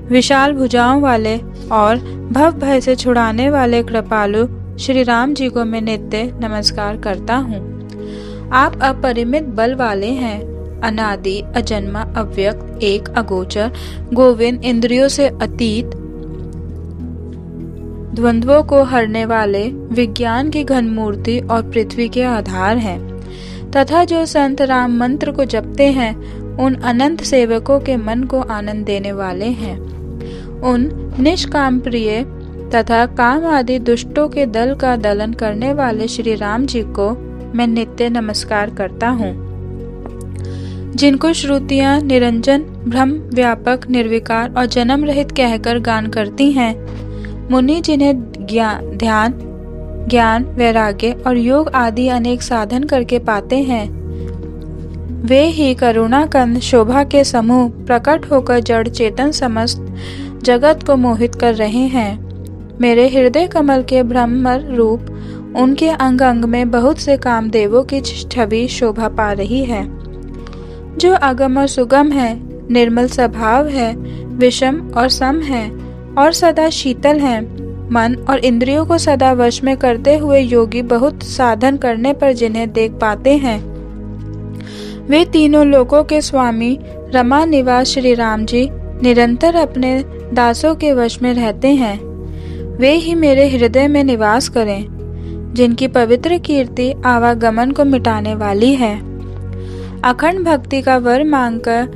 विशाल भुजाओं वाले और भव भय से छुड़ाने वाले कृपालु श्री राम जी को मैं नित्य नमस्कार करता हूँ। आप अपरिमित बल वाले हैं, अनादि, अजन्मा, अव्यक्त, एक, अगोचर, गोविंद, इंद्रियों से अतीत, द्वंद्वों को हरने वाले, विज्ञान की घन मूर्ति और पृथ्वी के आधार हैं, तथा जो संत राम मंत्र को जपते हैं, उन अनंत सेवकों के मन को आनंद देने वाले हैं। उन निष्काम प्रिय तथा काम आदि दुष्टों के दल का दलन करने वाले श्री राम जी को मैं नित्य नमस्कार करता हूँ। जिनको श्रुतियाँ निरंजन, ब्रह्म व्यापक, निर्विकार और जन्म रहित कहकर गान करती हैं, मुनि जिन्हें ध्यान, ज्ञान, वैराग्य और योग आदि अनेक साधन करके पाते हैं, वे ही करुणा कंद शोभा के समूह प्रकट होकर जड़ चेतन समस्त जगत को मोहित कर रहे हैं। मेरे हृदय कमल के ब्रह्मर रूप, उनके अंग अंग में बहुत से कामदेवों की छवि शोभा पा रही है। जो अगम और सुगम है, निर्मल स्वभाव है, विषम और सम है और सदा शीतल है, मन और इंद्रियों को सदा वश में करते हुए योगी बहुत साधन करने पर जिन्हें देख पाते हैं, वे तीनों लोकों के स्वामी रमा निवास श्री राम जी निरंतर अपने दासों के वश में रहते हैं। वे ही मेरे हृदय में निवास करें, जिनकी पवित्र कीर्ति आवागमन को मिटाने वाली है। अखंड भक्ति का वर मांगकर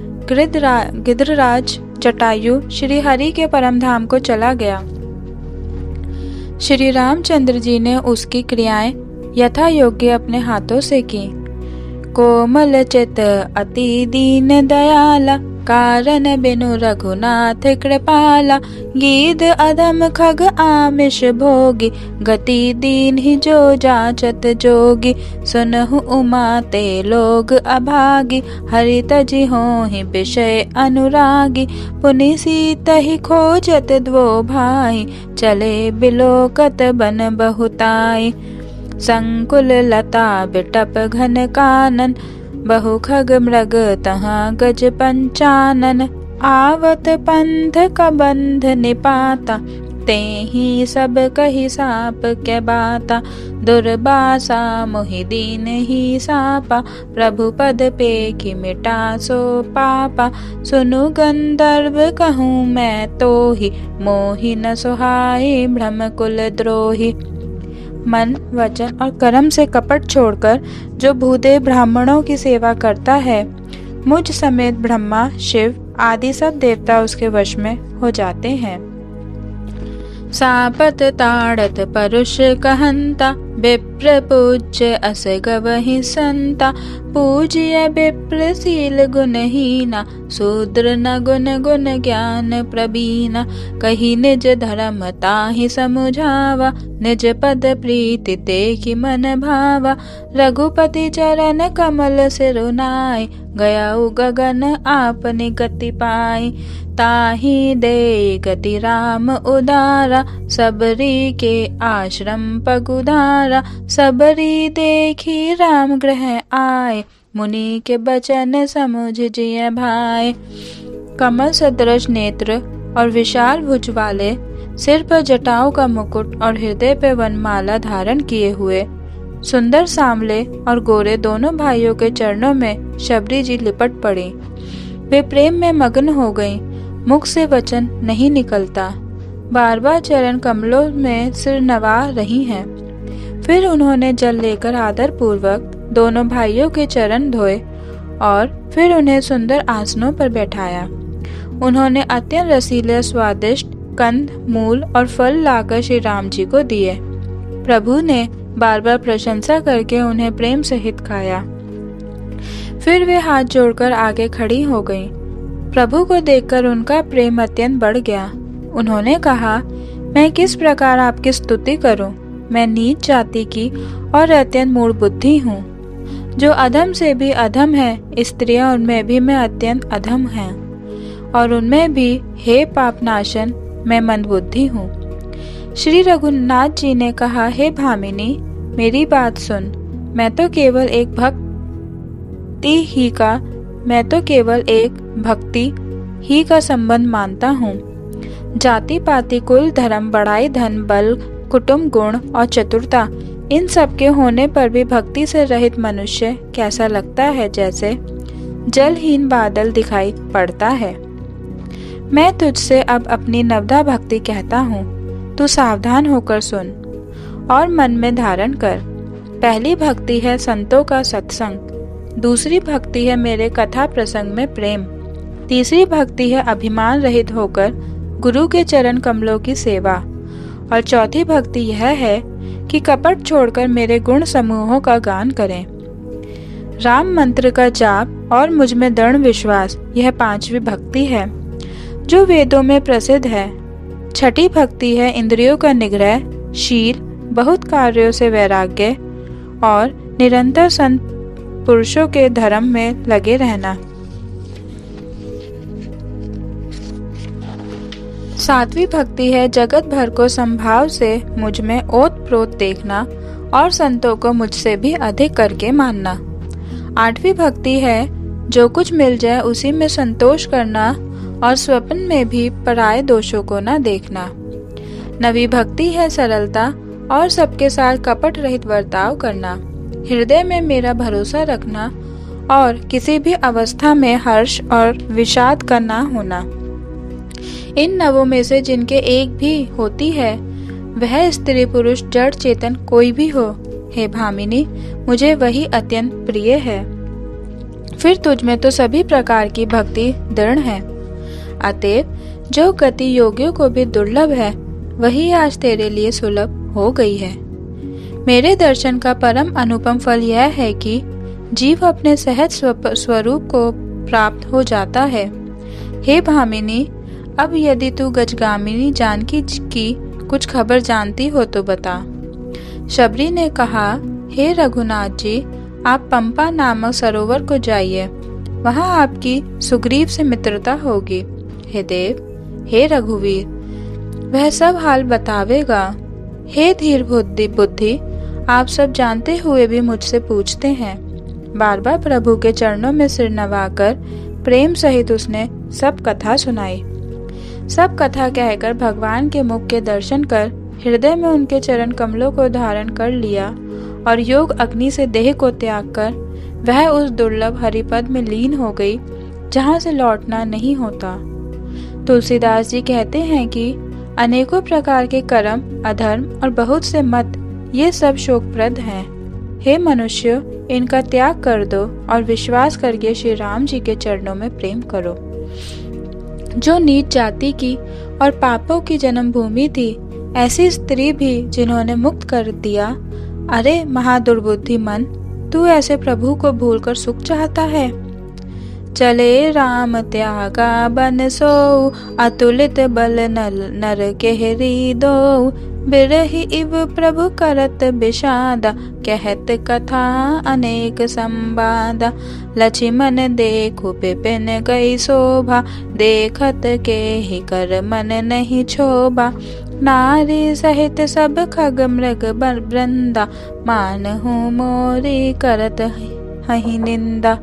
गिद्धराज जटायु श्री हरि के परम धाम को चला गया। श्री रामचंद्र जी ने उसकी क्रियाएं यथा योग्य अपने हाथों से की। कोमल चित अति दीन दयाला, कारण बिनु रघुनाथ कृपाला, गीध अधम खग आमिष भोगी, गति दीन ही जो जाचत जोगी, सुनहु उमा ते लोग अभागी, हरि तजि होहि विषय अनुरागी, पुनि सीत ही खोजत द्वो भाई, चले बिलोकत बन बहुताई, संकुल लता बिटप घन कानन, बहु खग मृग तहाँ गज पंचानन, आवत पंथ का बंध निपाता, तेहि सब कहि साप के बाता, दुर्बासा मोहि दीन ही सापा, प्रभु पद पेखि मिटा सो पापा, सुनु गंधर्व कहूँ मैं तोहि, मोहि न सुहाई भ्रम कुल द्रोही, मन, वचन और कर्म से कपट छोड़कर जो भूदेव ब्राह्मणों की सेवा करता है, मुझ समेत ब्रह्मा, शिव आदि सब देवता उसके वश में हो जाते हैं। सापत ताड़त परुष कहंता, विप्र पूज्य अस गवहि संता। पूज्य विप्र शील गुणहीना, शूद्र न गुण गुण ज्ञान प्रवीणा। कही निज धर्म ताहि समुझावा, निज पद प्रीति देखि मन भावा। रघुपति चरण कमल सिरुनाय, गया गगन आपने गति पाई। ताहि दे गति राम उदारा, सबरी के आश्रम पगुधारा। सबरी देखी राम गृह आए, मुनि के बचन समुझ जिय भाई। कमल सदृश नेत्र और विशाल भुज वाले, सिर पर जटाओं का मुकुट और हृदय पे वनमाला धारण किए हुए, सुंदर सांवले और गोरे दोनों भाइयों के चरणों में शबरी जी लिपट पड़ी। वे प्रेम में मग्न हो गईं, मुख से वचन नहीं निकलता, बार बार चरण कमलों में सिर नवा रही हैं। फिर उन्होंने जल लेकर आदर पूर्वक दोनों भाइयों के चरण धोए और फिर उन्हें सुंदर आसनों पर बैठाया। उन्होंने अत्यंत रसीले स्वादिष्ट कंद, मूल और फल लाकर श्री राम जी को दिए। प्रभु ने बार बार प्रशंसा करके उन्हें प्रेम सहित खाया। फिर वे हाथ जोड़कर आगे खड़ी हो गईं। प्रभु को देखकर उनका प्रेम अत्यंत बढ़ गया। उन्होंने कहा, मैं किस प्रकार आपकी स्तुति करूं? मैं नीच जाति की और अत्यंत मूढ़ बुद्धि हूँ। जो अधम से भी अधम है, स्त्रियां उनमें भी मैं अत्यंत अधम हैं, और उनमें भी हे पापनाशन मैं मंदबुद्धि हूँ। श्री रघुनाथ जी ने कहा, हे भामिनी, मेरी बात सुन। मैं तो केवल एक भक्ति ही का संबंध मानता हूँ। जाति पाति, कुल, धर्म, बड़ाई, धन, बल, कुटुंब, गुण और चतुरता, इन सब के होने पर भी भक्ति से रहित मनुष्य कैसा लगता है, जैसे जलहीन बादल दिखाई पड़ता है। मैं तुझसे अब अपनी नवधा भक्ति कहता हूँ, तू सावधान होकर सुन और मन में धारण कर। पहली भक्ति है संतों का सत्संग, दूसरी भक्ति है मेरे कथा प्रसंग में प्रेम, तीसरी भक्ति है अभिमान रहित होकर गुरु के चरण कमलों की सेवा, और चौथी भक्ति यह है कि कपट छोड़कर मेरे गुण समूहों का गान करें। राम मंत्र का जाप और मुझ में दृढ़ विश्वास, यह पांचवी भक्ति है जो वेदों में प्रसिद्ध है। छठी भक्ति है इंद्रियों का निग्रह, शील, बहुत कार्यों से वैराग्य और निरंतर संत पुरुषों के धर्म में लगे रहना। सातवीं भक्ति है जगत भर को संभाव से मुझ में ओत प्रोत देखना और संतों को मुझसे भी अधिक करके मानना। आठवीं भक्ति है जो कुछ मिल जाए उसी में संतोष करना और स्वप्न में भी पराये दोषों को न देखना। नवीं भक्ति है सरलता और सबके साथ कपट रहित बर्ताव करना, हृदय में मेरा भरोसा रखना और किसी भी अवस्था में हर्ष और विषाद का न होना। इन नवों में से जिनके एक भी होती है, वह स्त्री पुरुष जड़ चेतन कोई भी हो, हे भामिनी, मुझे वही अत्यंत प्रिय है। फिर तुझ में तो सभी प्रकार की भक्ति दृढ़ है। अतएव जो गति योगियों को भी दुर्लभ है, वही आज तेरे लिए सुलभ हो गई है। मेरे दर्शन का परम अनुपम फल यह है कि जीव अपने सहज स्वरूप को प्राप्त हो जाता है। हे भामिनी, अब यदि तू गजगामिनी जानकी की कुछ खबर जानती हो तो बता। शबरी ने कहा, हे रघुनाथ जी, आप पंपा नामक सरोवर को जाइए, वहां आपकी सुग्रीव से मित्रता होगी। हे देव, हे रघुवीर, वह सब हाल बतावेगा। हे धीर बुद्धि, आप सब जानते हुए भी मुझसे पूछते हैं। बार बार प्रभु के चरणों में सिर नवाकर प्रेम सहित उसने सब कथा सुनाई। सब कथा कहकर भगवान के मुख के दर्शन कर हृदय में उनके चरण कमलों को धारण कर लिया और योग अग्नि से देह को त्याग कर वह उस दुर्लभ हरिपद में लीन हो गई जहाँ से लौटना नहीं होता। तुलसीदास जी कहते हैं कि अनेकों प्रकार के कर्म, अधर्म और बहुत से मत ये सब शोकप्रद हैं। हे मनुष्य, इनका त्याग कर दो और विश्वास करके श्री राम जी के चरणों में प्रेम करो। जो नीच जाति की और पापों की जन्मभूमि थी, ऐसी स्त्री भी जिन्होंने मुक्त कर दिया। अरे महादुर्बुद्धि मन, तू ऐसे प्रभु को भूलकर सुख चाहता है। चले राम त्यागा बन सोऊ, अतुलित बल नर केहरी दोऊ। बिरहि इव प्रभु करत विषादा, कहत कथा अनेक संवादा। लक्ष्मण देखु विपिन गई शोभा, देखत के ही कर मन नहीं क्षोभा। नारी सहित सब खग मृग वृंदा, मानहु मोरी करत हहि निंदा।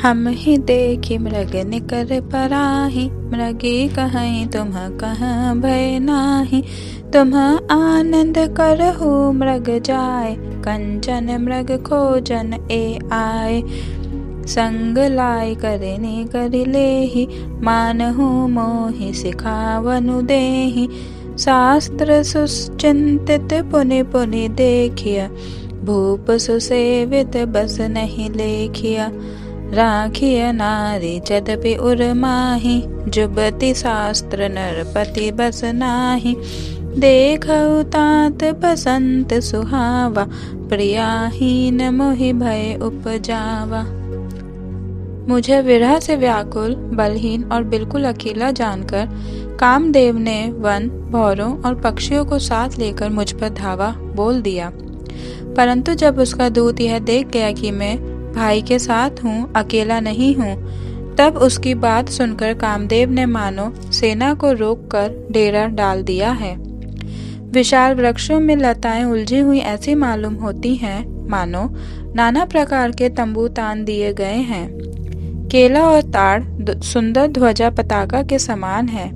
हम ही देखी मृग निकर पराही, मृगी कहीं तुम कहाँ भय नाही। तुम आनंद करहु मृग जाय, कंचन मृग खोजन ए आए। संग लाई करनी करि लेहि, मानहु मोहि सिखावनु देहि। शास्त्र सुचिंतित पुनि पुनि देखिया, भूप सुसेवित बस नहीं लेखिया। राखिय नारी जदपि उर्माही, जुबति शास्त्र नरपति बस नाही। देखऊ तात बसंत सुहावा, प्रियाहीन मोहि भय उपजावा। मुझे विरह से व्याकुल, बलहीन और बिल्कुल अकेला जानकर कामदेव ने वन, भौरों और पक्षियों को साथ लेकर मुझ पर धावा बोल दिया। परंतु जब उसका दूत यह देख गया कि मैं भाई के साथ हूँ, अकेला नहीं हूँ, तब उसकी बात सुनकर कामदेव ने मानो सेना को रोककर डेरा डाल दिया है। विशाल वृक्षों में लताएं उलझी हुई ऐसी मालूम होती हैं, मानो नाना प्रकार के तंबू तान दिए गए हैं। केला और ताड़ सुंदर ध्वजा पताका के समान है।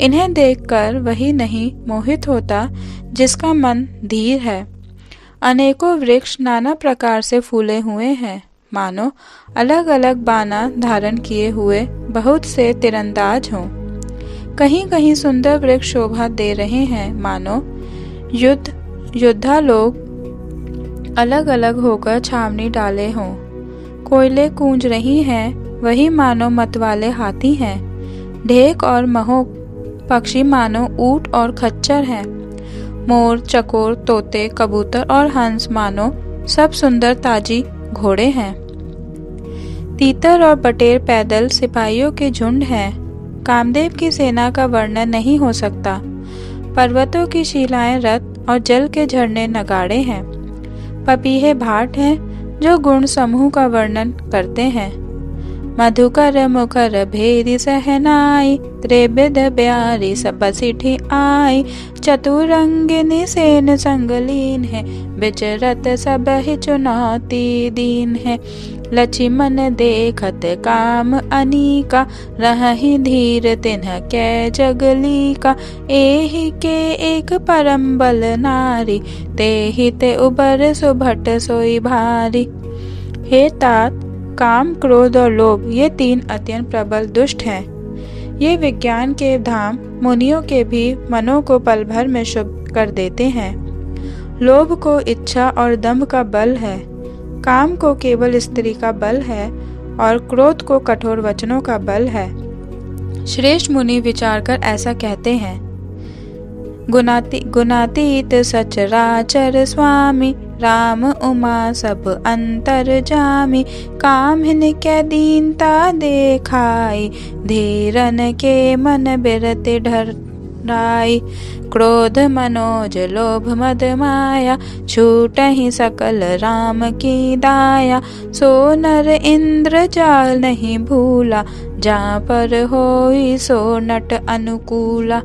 इन्हें देखकर वही नहीं मोहित होता जिसका मन धीर है। अनेकों वृक्ष नाना प्रकार से फूले हुए हैं, मानो अलग अलग बाना धारण किए हुए बहुत से तीरंदाज हों। कहीं कहीं सुंदर वृक्ष शोभा दे रहे हैं, मानो योद्धा लोग अलग अलग होकर छावनी डाले हों। कोयले कूंज रही हैं, वही मानो मतवाले हाथी हैं। ढेक और महोक पक्षी मानो ऊंट और खच्चर हैं। मोर, चकोर, तोते, कबूतर और हंस मानो सब सुंदर ताजी घोड़े हैं। तीतर और बटेर पैदल सिपाहियों के झुंड हैं। कामदेव की सेना का वर्णन नहीं हो सकता। पर्वतों की शिलाएं रथ और जल के झरने नगाड़े हैं। पपीहे भाट हैं जो गुण समूह का वर्णन करते हैं। मधुकर मुखर भेरी सहनाई, त्रिविध ब्यारी सब बसिठी आई। चतुरंगिनी सेन संगलीन है, विचरत सब ही चुनौती दीन है। लक्ष्मण देखत काम अनीका, रहहि धीर तिन्ह कै जगली का। एहि के एक परम बल नारी, तेहि ते उबर सुभट सोई भारी। हे तात, काम, क्रोध और लोभ ये तीन अत्यंत प्रबल दुष्ट हैं। ये विज्ञान के धाम मुनियों के भी मनों को पल भर में शुभ कर देते हैं। लोभ को इच्छा और दंभ का बल है, काम को केवल स्त्री का बल है और क्रोध को कठोर वचनों का बल है। श्रेष्ठ मुनि विचार कर ऐसा कहते हैं। गुणातीत सचराचर स्वामी, राम उमा सब अंतर जामी। कामहिन कै दीनता देखाई, धीरन के मन बिरति ढराई। क्रोध मनोज लोभ मद माया, छूटहि सकल राम की दाया। सो नर इंद्र जाल नहीं भूला, जहाँ पर होई सो नट अनुकूला।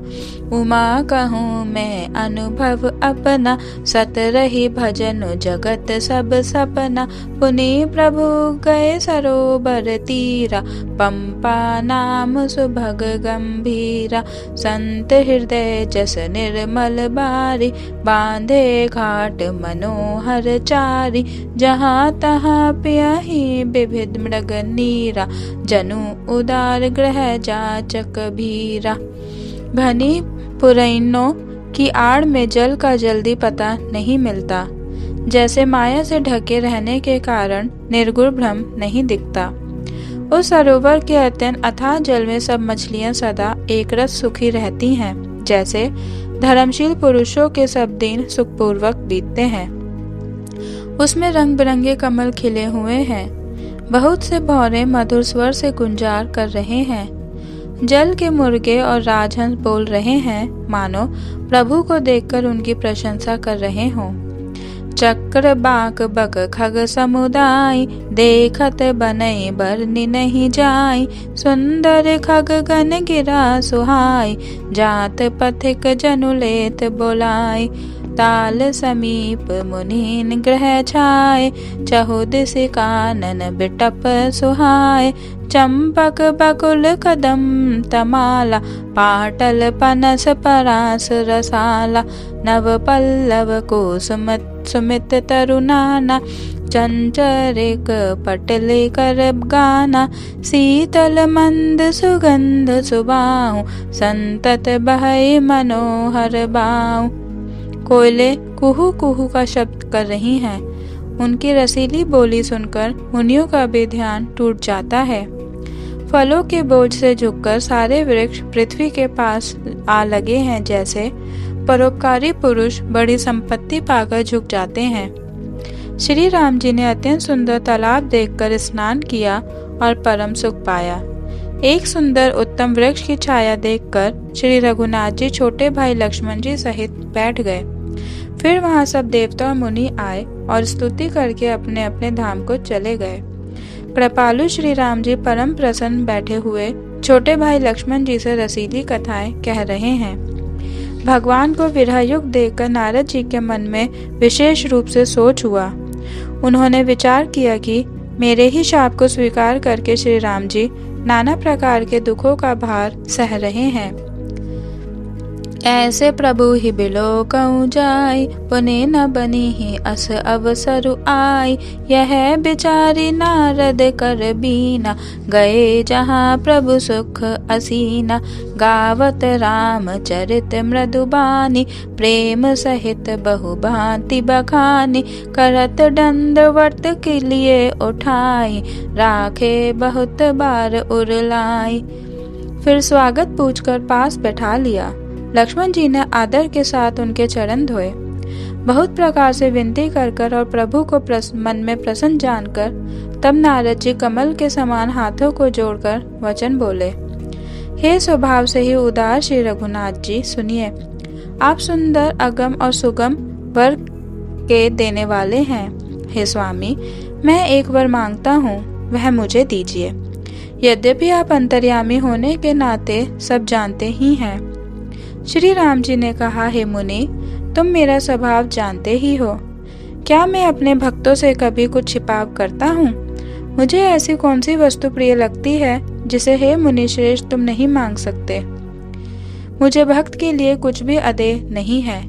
उमा कहूँ मैं अनुभव अपना, सत रही भजन जगत सब सपना। पुनि प्रभु गए सरोवर तीरा, पंपा नाम सुभग गंभीरा। संत हृदय जस निर्मल बारी, बांधे घाट मनोहर चारी। जहाँ तहाँ पियहि विविध मृग नीरा, जनु उदार ग्रह जाचक भीरा। भनी पुरैनो कि आड़ में जल का जल्दी पता नहीं मिलता। जैसे माया से ढके रहने के कारण निर्गुण ब्रह्म नहीं दिखता। उस सरोवर के अत्यंत अथाह जल में सब मछलियां सदा एकरस सुखी रहती हैं, जैसे धर्मशील पुरुषों के सब दिन सुखपूर्वक बीतते हैं। उसमें रंग बिरंगे कमल खिले हुए हैं। बहुत से भौरे मधुर स्वर से गुंजार कर रहे हैं। जल के मुर्गे और राजहंस बोल रहे हैं, मानो प्रभु को देखकर उनकी प्रशंसा कर रहे हों। चक्र बाक बक खग समुदाय, देखत बनई बरनी नहीं जाय। सुंदर खग गन गिरा सुहाय, जात पथिक जनु लेत बोलाय। ताल समीप मुनीन ग्रह छाय, चहुदिस कानन बिटप सुहाय। चंपक बकुल कदम तमाला, पाटल पनस परास रसाला। नव पल्लव कुसुम सुमित तरुनाना, चंचरिक पटले कर गाना। शीतल मंद सुगंध सुबाहु, संतत बहै मनोहर बाहु। कोयले कुहू कुहू का शब्द कर रही हैं। उनकी रसीली बोली सुनकर मुनियों का भी ध्यान टूट जाता है। फलों के बोझ से झुककर सारे वृक्ष पृथ्वी के पास आ लगे हैं, जैसे परोपकारी पुरुष बड़ी संपत्ति पाकर झुक जाते हैं। श्री राम जी ने अत्यंत सुंदर तालाब देखकर स्नान किया और परम सुख पाया। एक सुंदर उत्तम वृक्ष की छाया देखकर श्री रघुनाथ जी छोटे भाई लक्ष्मण जी सहित बैठ गए। फिर वहां सब देवता और मुनि आए और स्तुति करके अपने अपने धाम को चले गए। कृपालु श्री राम जी परम प्रसन्न बैठे हुए छोटे भाई लक्ष्मण जी से रसीली कथाएं कह रहे हैं। भगवान को विरह युग देखकर नारद जी के मन में विशेष रूप से सोच हुआ। उन्होंने विचार किया कि मेरे ही शाप को स्वीकार करके श्री राम जी नाना प्रकार के दुखों का भार सह रहे हैं। ऐसे प्रभु ही बिलो कहूँ जाय, पुने न बनी ही अस अवसरु आय। यह बिचारी नारद कर बीना, गए जहाँ प्रभु सुख असीना। गावत राम चरित मृदुबानी, प्रेम सहित बहु भांति बखानी। करत दंडवत के लिए उठाई, राखे बहुत बार उरलाई। फिर स्वागत पूछकर पास बैठा लिया। लक्ष्मण जी ने आदर के साथ उनके चरण धोए। बहुत प्रकार से विनती कर और प्रभु को मन में प्रसन्न जानकर तब नारद जी कमल के समान हाथों को जोड़कर वचन बोले। हे स्वभाव से ही उदार श्री रघुनाथ जी, सुनिए। आप सुंदर अगम और सुगम वर के देने वाले हैं। हे स्वामी, मैं एक वर मांगता हूँ, वह मुझे दीजिए। यद्यपि आप अंतर्यामी होने के नाते सब जानते ही हैं। श्री राम जी ने कहा, हे मुनि, तुम मेरा स्वभाव जानते ही हो। क्या मैं अपने भक्तों से कभी कुछ छिपाव करता हूँ? मुझे ऐसी कौन सी वस्तु प्रिय लगती है जिसे हे मुनि श्रेष्ठ तुम नहीं मांग सकते। मुझे भक्त के लिए कुछ भी अदेय नहीं है,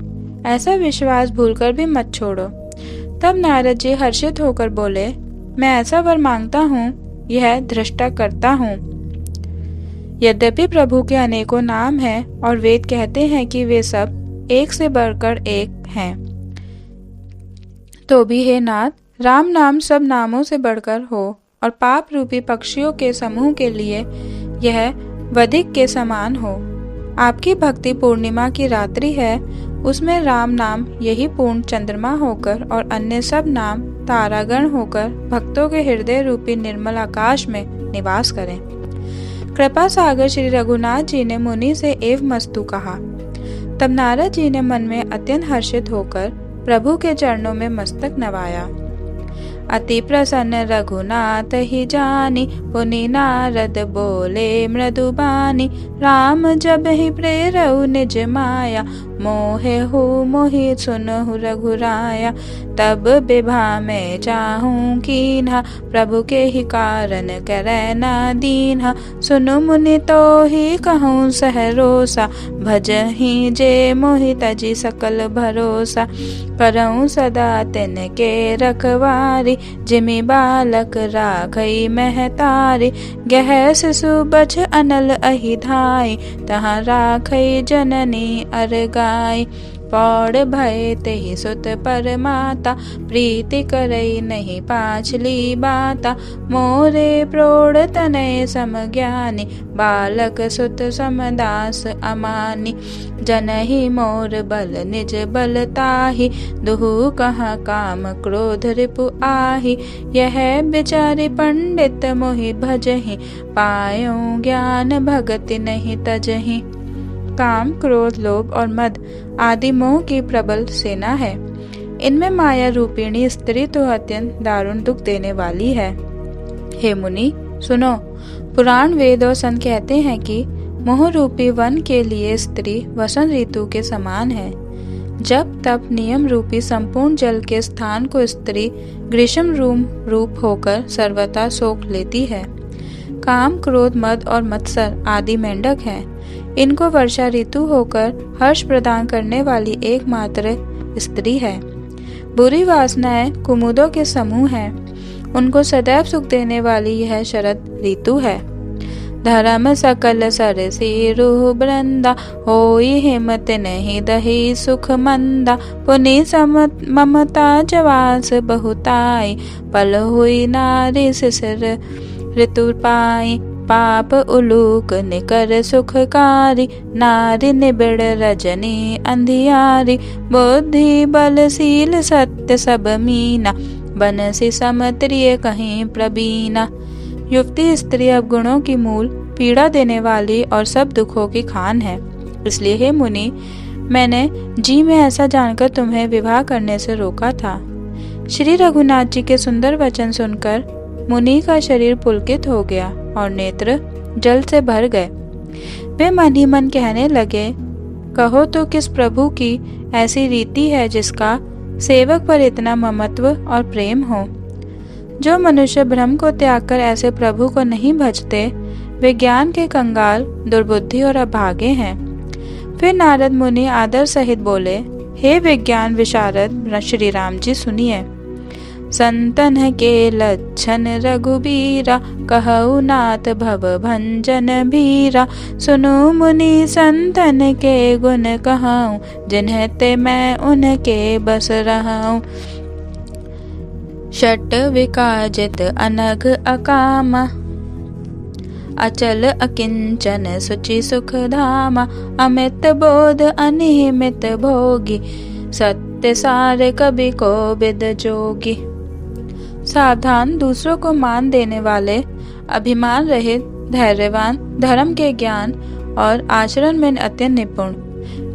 ऐसा विश्वास भूलकर भी मत छोड़ो। तब नारद जी हर्षित होकर बोले, मैं ऐसा वर मांगता हूँ, यह दृष्टा करता हूँ। यद्यपि प्रभु के अनेकों नाम हैं और वेद कहते हैं कि वे सब एक से बढ़कर एक हैं, तो भी हे नाथ, राम नाम सब नामों से बढ़कर हो और पाप रूपी पक्षियों के समूह के लिए यह वधिक के समान हो। आपकी भक्ति पूर्णिमा की रात्रि है, उसमें राम नाम यही पूर्ण चंद्रमा होकर और अन्य सब नाम तारागण होकर भक्तों के हृदय रूपी निर्मल आकाश में निवास करें। कृपा सागर श्री रघुनाथ जी ने मुनि से एव मस्तु कहा। तब नारद जी ने मन में अत्यंत हर्षित होकर प्रभु के चरणों में मस्तक नवाया। अति प्रसन्न रघुनाथ ही जानी, पुनि नारद बोले मृदुबानी। राम जब ही प्रेरऊ निज माया, मोहे हु मोहि सुनहु रघुराया। तब विभा में चाहूं कीन्हा, प्रभु के ही कारण करे न दीन्हा। सुनु मुनि तो ही कहूँ सहरोसा, भजहि जे मोहि तजी सकल भरोसा। करऊँ सदा तिनके रखवारी, जिमि बालक राखई महतारी। गह शिशु बछ अनल अहि धाई, तहाँ राखई जननी अरगा। गाय। पौड़ भय तेहि सुत पर माता, प्रीति करई नहीं पाछली बाता। मोरे प्रौढ़ तनय समज्ञानी, बालक सुत समदास अमानी। जनहि मोर बल निज बल ताहि, दुहु कहाँ काम क्रोध रिपु आहि। यह बिचारी पंडित मोहि भजहि, पायों ज्ञान भगति नहीं तजहि। काम, क्रोध, लोभ और मद आदि मोह की प्रबल सेना है। इनमें माया रूपिणी स्त्री तो अत्यंत दारुण दुख देने वाली है। हे मुनि सुनो, पुराण वेद और संत कहते हैं कि मोह रूपी वन के लिए स्त्री वसंत ऋतु के समान है। जब तब नियम रूपी संपूर्ण जल के स्थान को स्त्री ग्रीष्म रूप होकर सर्वथा सोख लेती है। काम, क्रोध, मद और मत्सर आदि मेंढक हैं। इनको वर्षा ऋतु होकर हर्ष प्रदान करने वाली एकमात्र स्त्री है। बुरी वासनाएं कुमुदों के समूह हैं। उनको सदैव सुख देने वाली यह शरद ऋतु है। धर्म सकल सरसी रूह वृंदा, होई हिम्मत नहीं दही सुख मंदा। पुनि ममता जवास बहुताई, पल हुई नारी शिशिर ऋतु पाई। पाप उलूक निकर सुखकारी, नारी निबिड़ रजनी अंधियारी। बुद्धि बलशील सत्य सब मीना, बनसी समत्रिय कहीं प्रबीना। युवती स्त्री अवगुणों की मूल, पीड़ा देने वाली और सब दुखों की खान है। इसलिए हे मुनि, मैंने जी में ऐसा जानकर तुम्हें विवाह करने से रोका था। श्री रघुनाथ जी के सुंदर वचन सुनकर मुनि का शरीर पुलकित हो गया और नेत्र जल से भर गए। वे मन ही मन कहने लगे, कहो तो किस प्रभु की ऐसी रीति है जिसका सेवक पर इतना ममत्व और प्रेम हो। जो मनुष्य ब्रह्म को त्याग कर ऐसे प्रभु को नहीं भजते, वे ज्ञान के कंगाल, दुर्बुद्धि और अभागे हैं। फिर नारद मुनि आदर सहित बोले, हे विज्ञान विशारद श्री राम जी, सुनिए। संतन के लक्षण रघुबीरा, कहु नाथ भव भंजन भीरा। सुनो मुनि संतन के गुण कहूँ, जिन्हें ते मैं उनके बस रहूं। षट विकाजित अनघ अकामा, अचल अकिंचन सुचि सुख धामा। अमित बोध अनिमित भोगी, सत्य सार कवि को विद जोगी। सावधान, दूसरों को मान देने वाले, अभिमान रहित, धैर्यवान, धर्म के ज्ञान और आचरण में अत्यंत निपुण,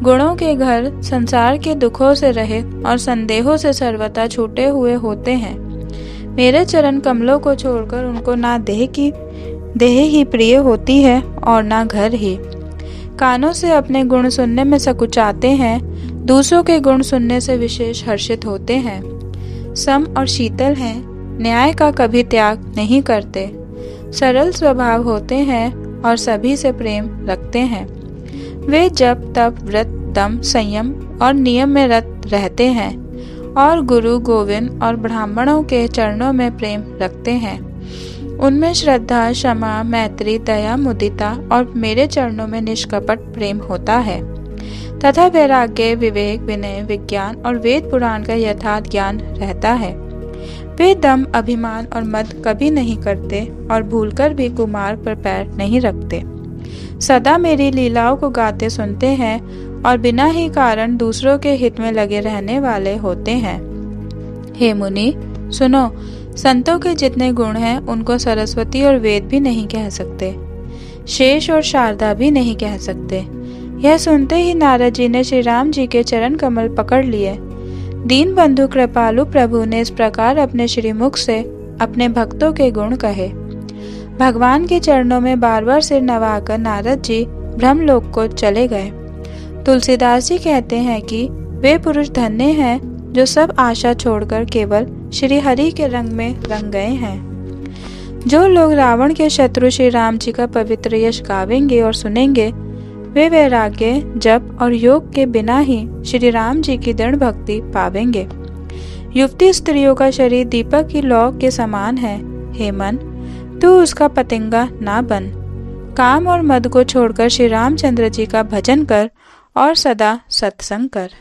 गुणों के घर, संसार के दुखों से रहित और संदेहों से सर्वथा छूटे हुए होते हैं। मेरे चरण कमलों को छोड़कर उनको ना देह ही प्रिय होती है और ना घर ही। कानों से अपने गुण सुनने में सकुचाते हैं, दूसरों के गुण सुनने से विशेष हर्षित होते हैं। सम और शीतल हैं, न्याय का कभी त्याग नहीं करते, सरल स्वभाव होते हैं और सभी से प्रेम रखते हैं। वे जप तप व्रत दम संयम और नियम में रत रहते हैं और गुरु गोविंद और ब्राह्मणों के चरणों में प्रेम रखते हैं। उनमें श्रद्धा, क्षमा, मैत्री, दया, मुदिता और मेरे चरणों में निष्कपट प्रेम होता है तथा वैराग्य, विवेक, विनय, विज्ञान और वेद पुराण का यथार्थ ज्ञान रहता है। वे दम, अभिमान और मद कभी नहीं करते और भूलकर भी कुमार्ग पर पैर नहीं रखते। सदा मेरी लीलाओं को गाते सुनते हैं और बिना ही कारण दूसरों के हित में लगे रहने वाले होते हैं। हे मुनि सुनो, संतों के जितने गुण हैं उनको सरस्वती और वेद भी नहीं कह सकते, शेष और शारदा भी नहीं कह सकते। यह सुनते ही नारद जी ने श्री राम जी के चरण कमल पकड़ लिए। दीन बंधु कृपालु प्रभु ने इस प्रकार अपने श्रीमुख से अपने भक्तों के गुण कहे। भगवान के चरणों में बार बार सिर नवाकर नारद जी ब्रह्मलोक को चले गए। तुलसीदास जी कहते हैं कि वे पुरुष धन्य हैं जो सब आशा छोड़कर केवल श्री हरि के रंग में रंग गए हैं। जो लोग रावण के शत्रु श्री राम जी का पवित्र यश गावेंगे और सुनेंगे, वे वैराग्य, जप और योग के बिना ही श्री राम जी की दृढ़ भक्ति पावेंगे। युवती स्त्रियों का शरीर दीपक की लौ के समान है। हे मन, तू उसका पतंगा ना बन। काम और मद को छोड़कर श्री रामचंद्र जी का भजन कर और सदा सत्संग कर।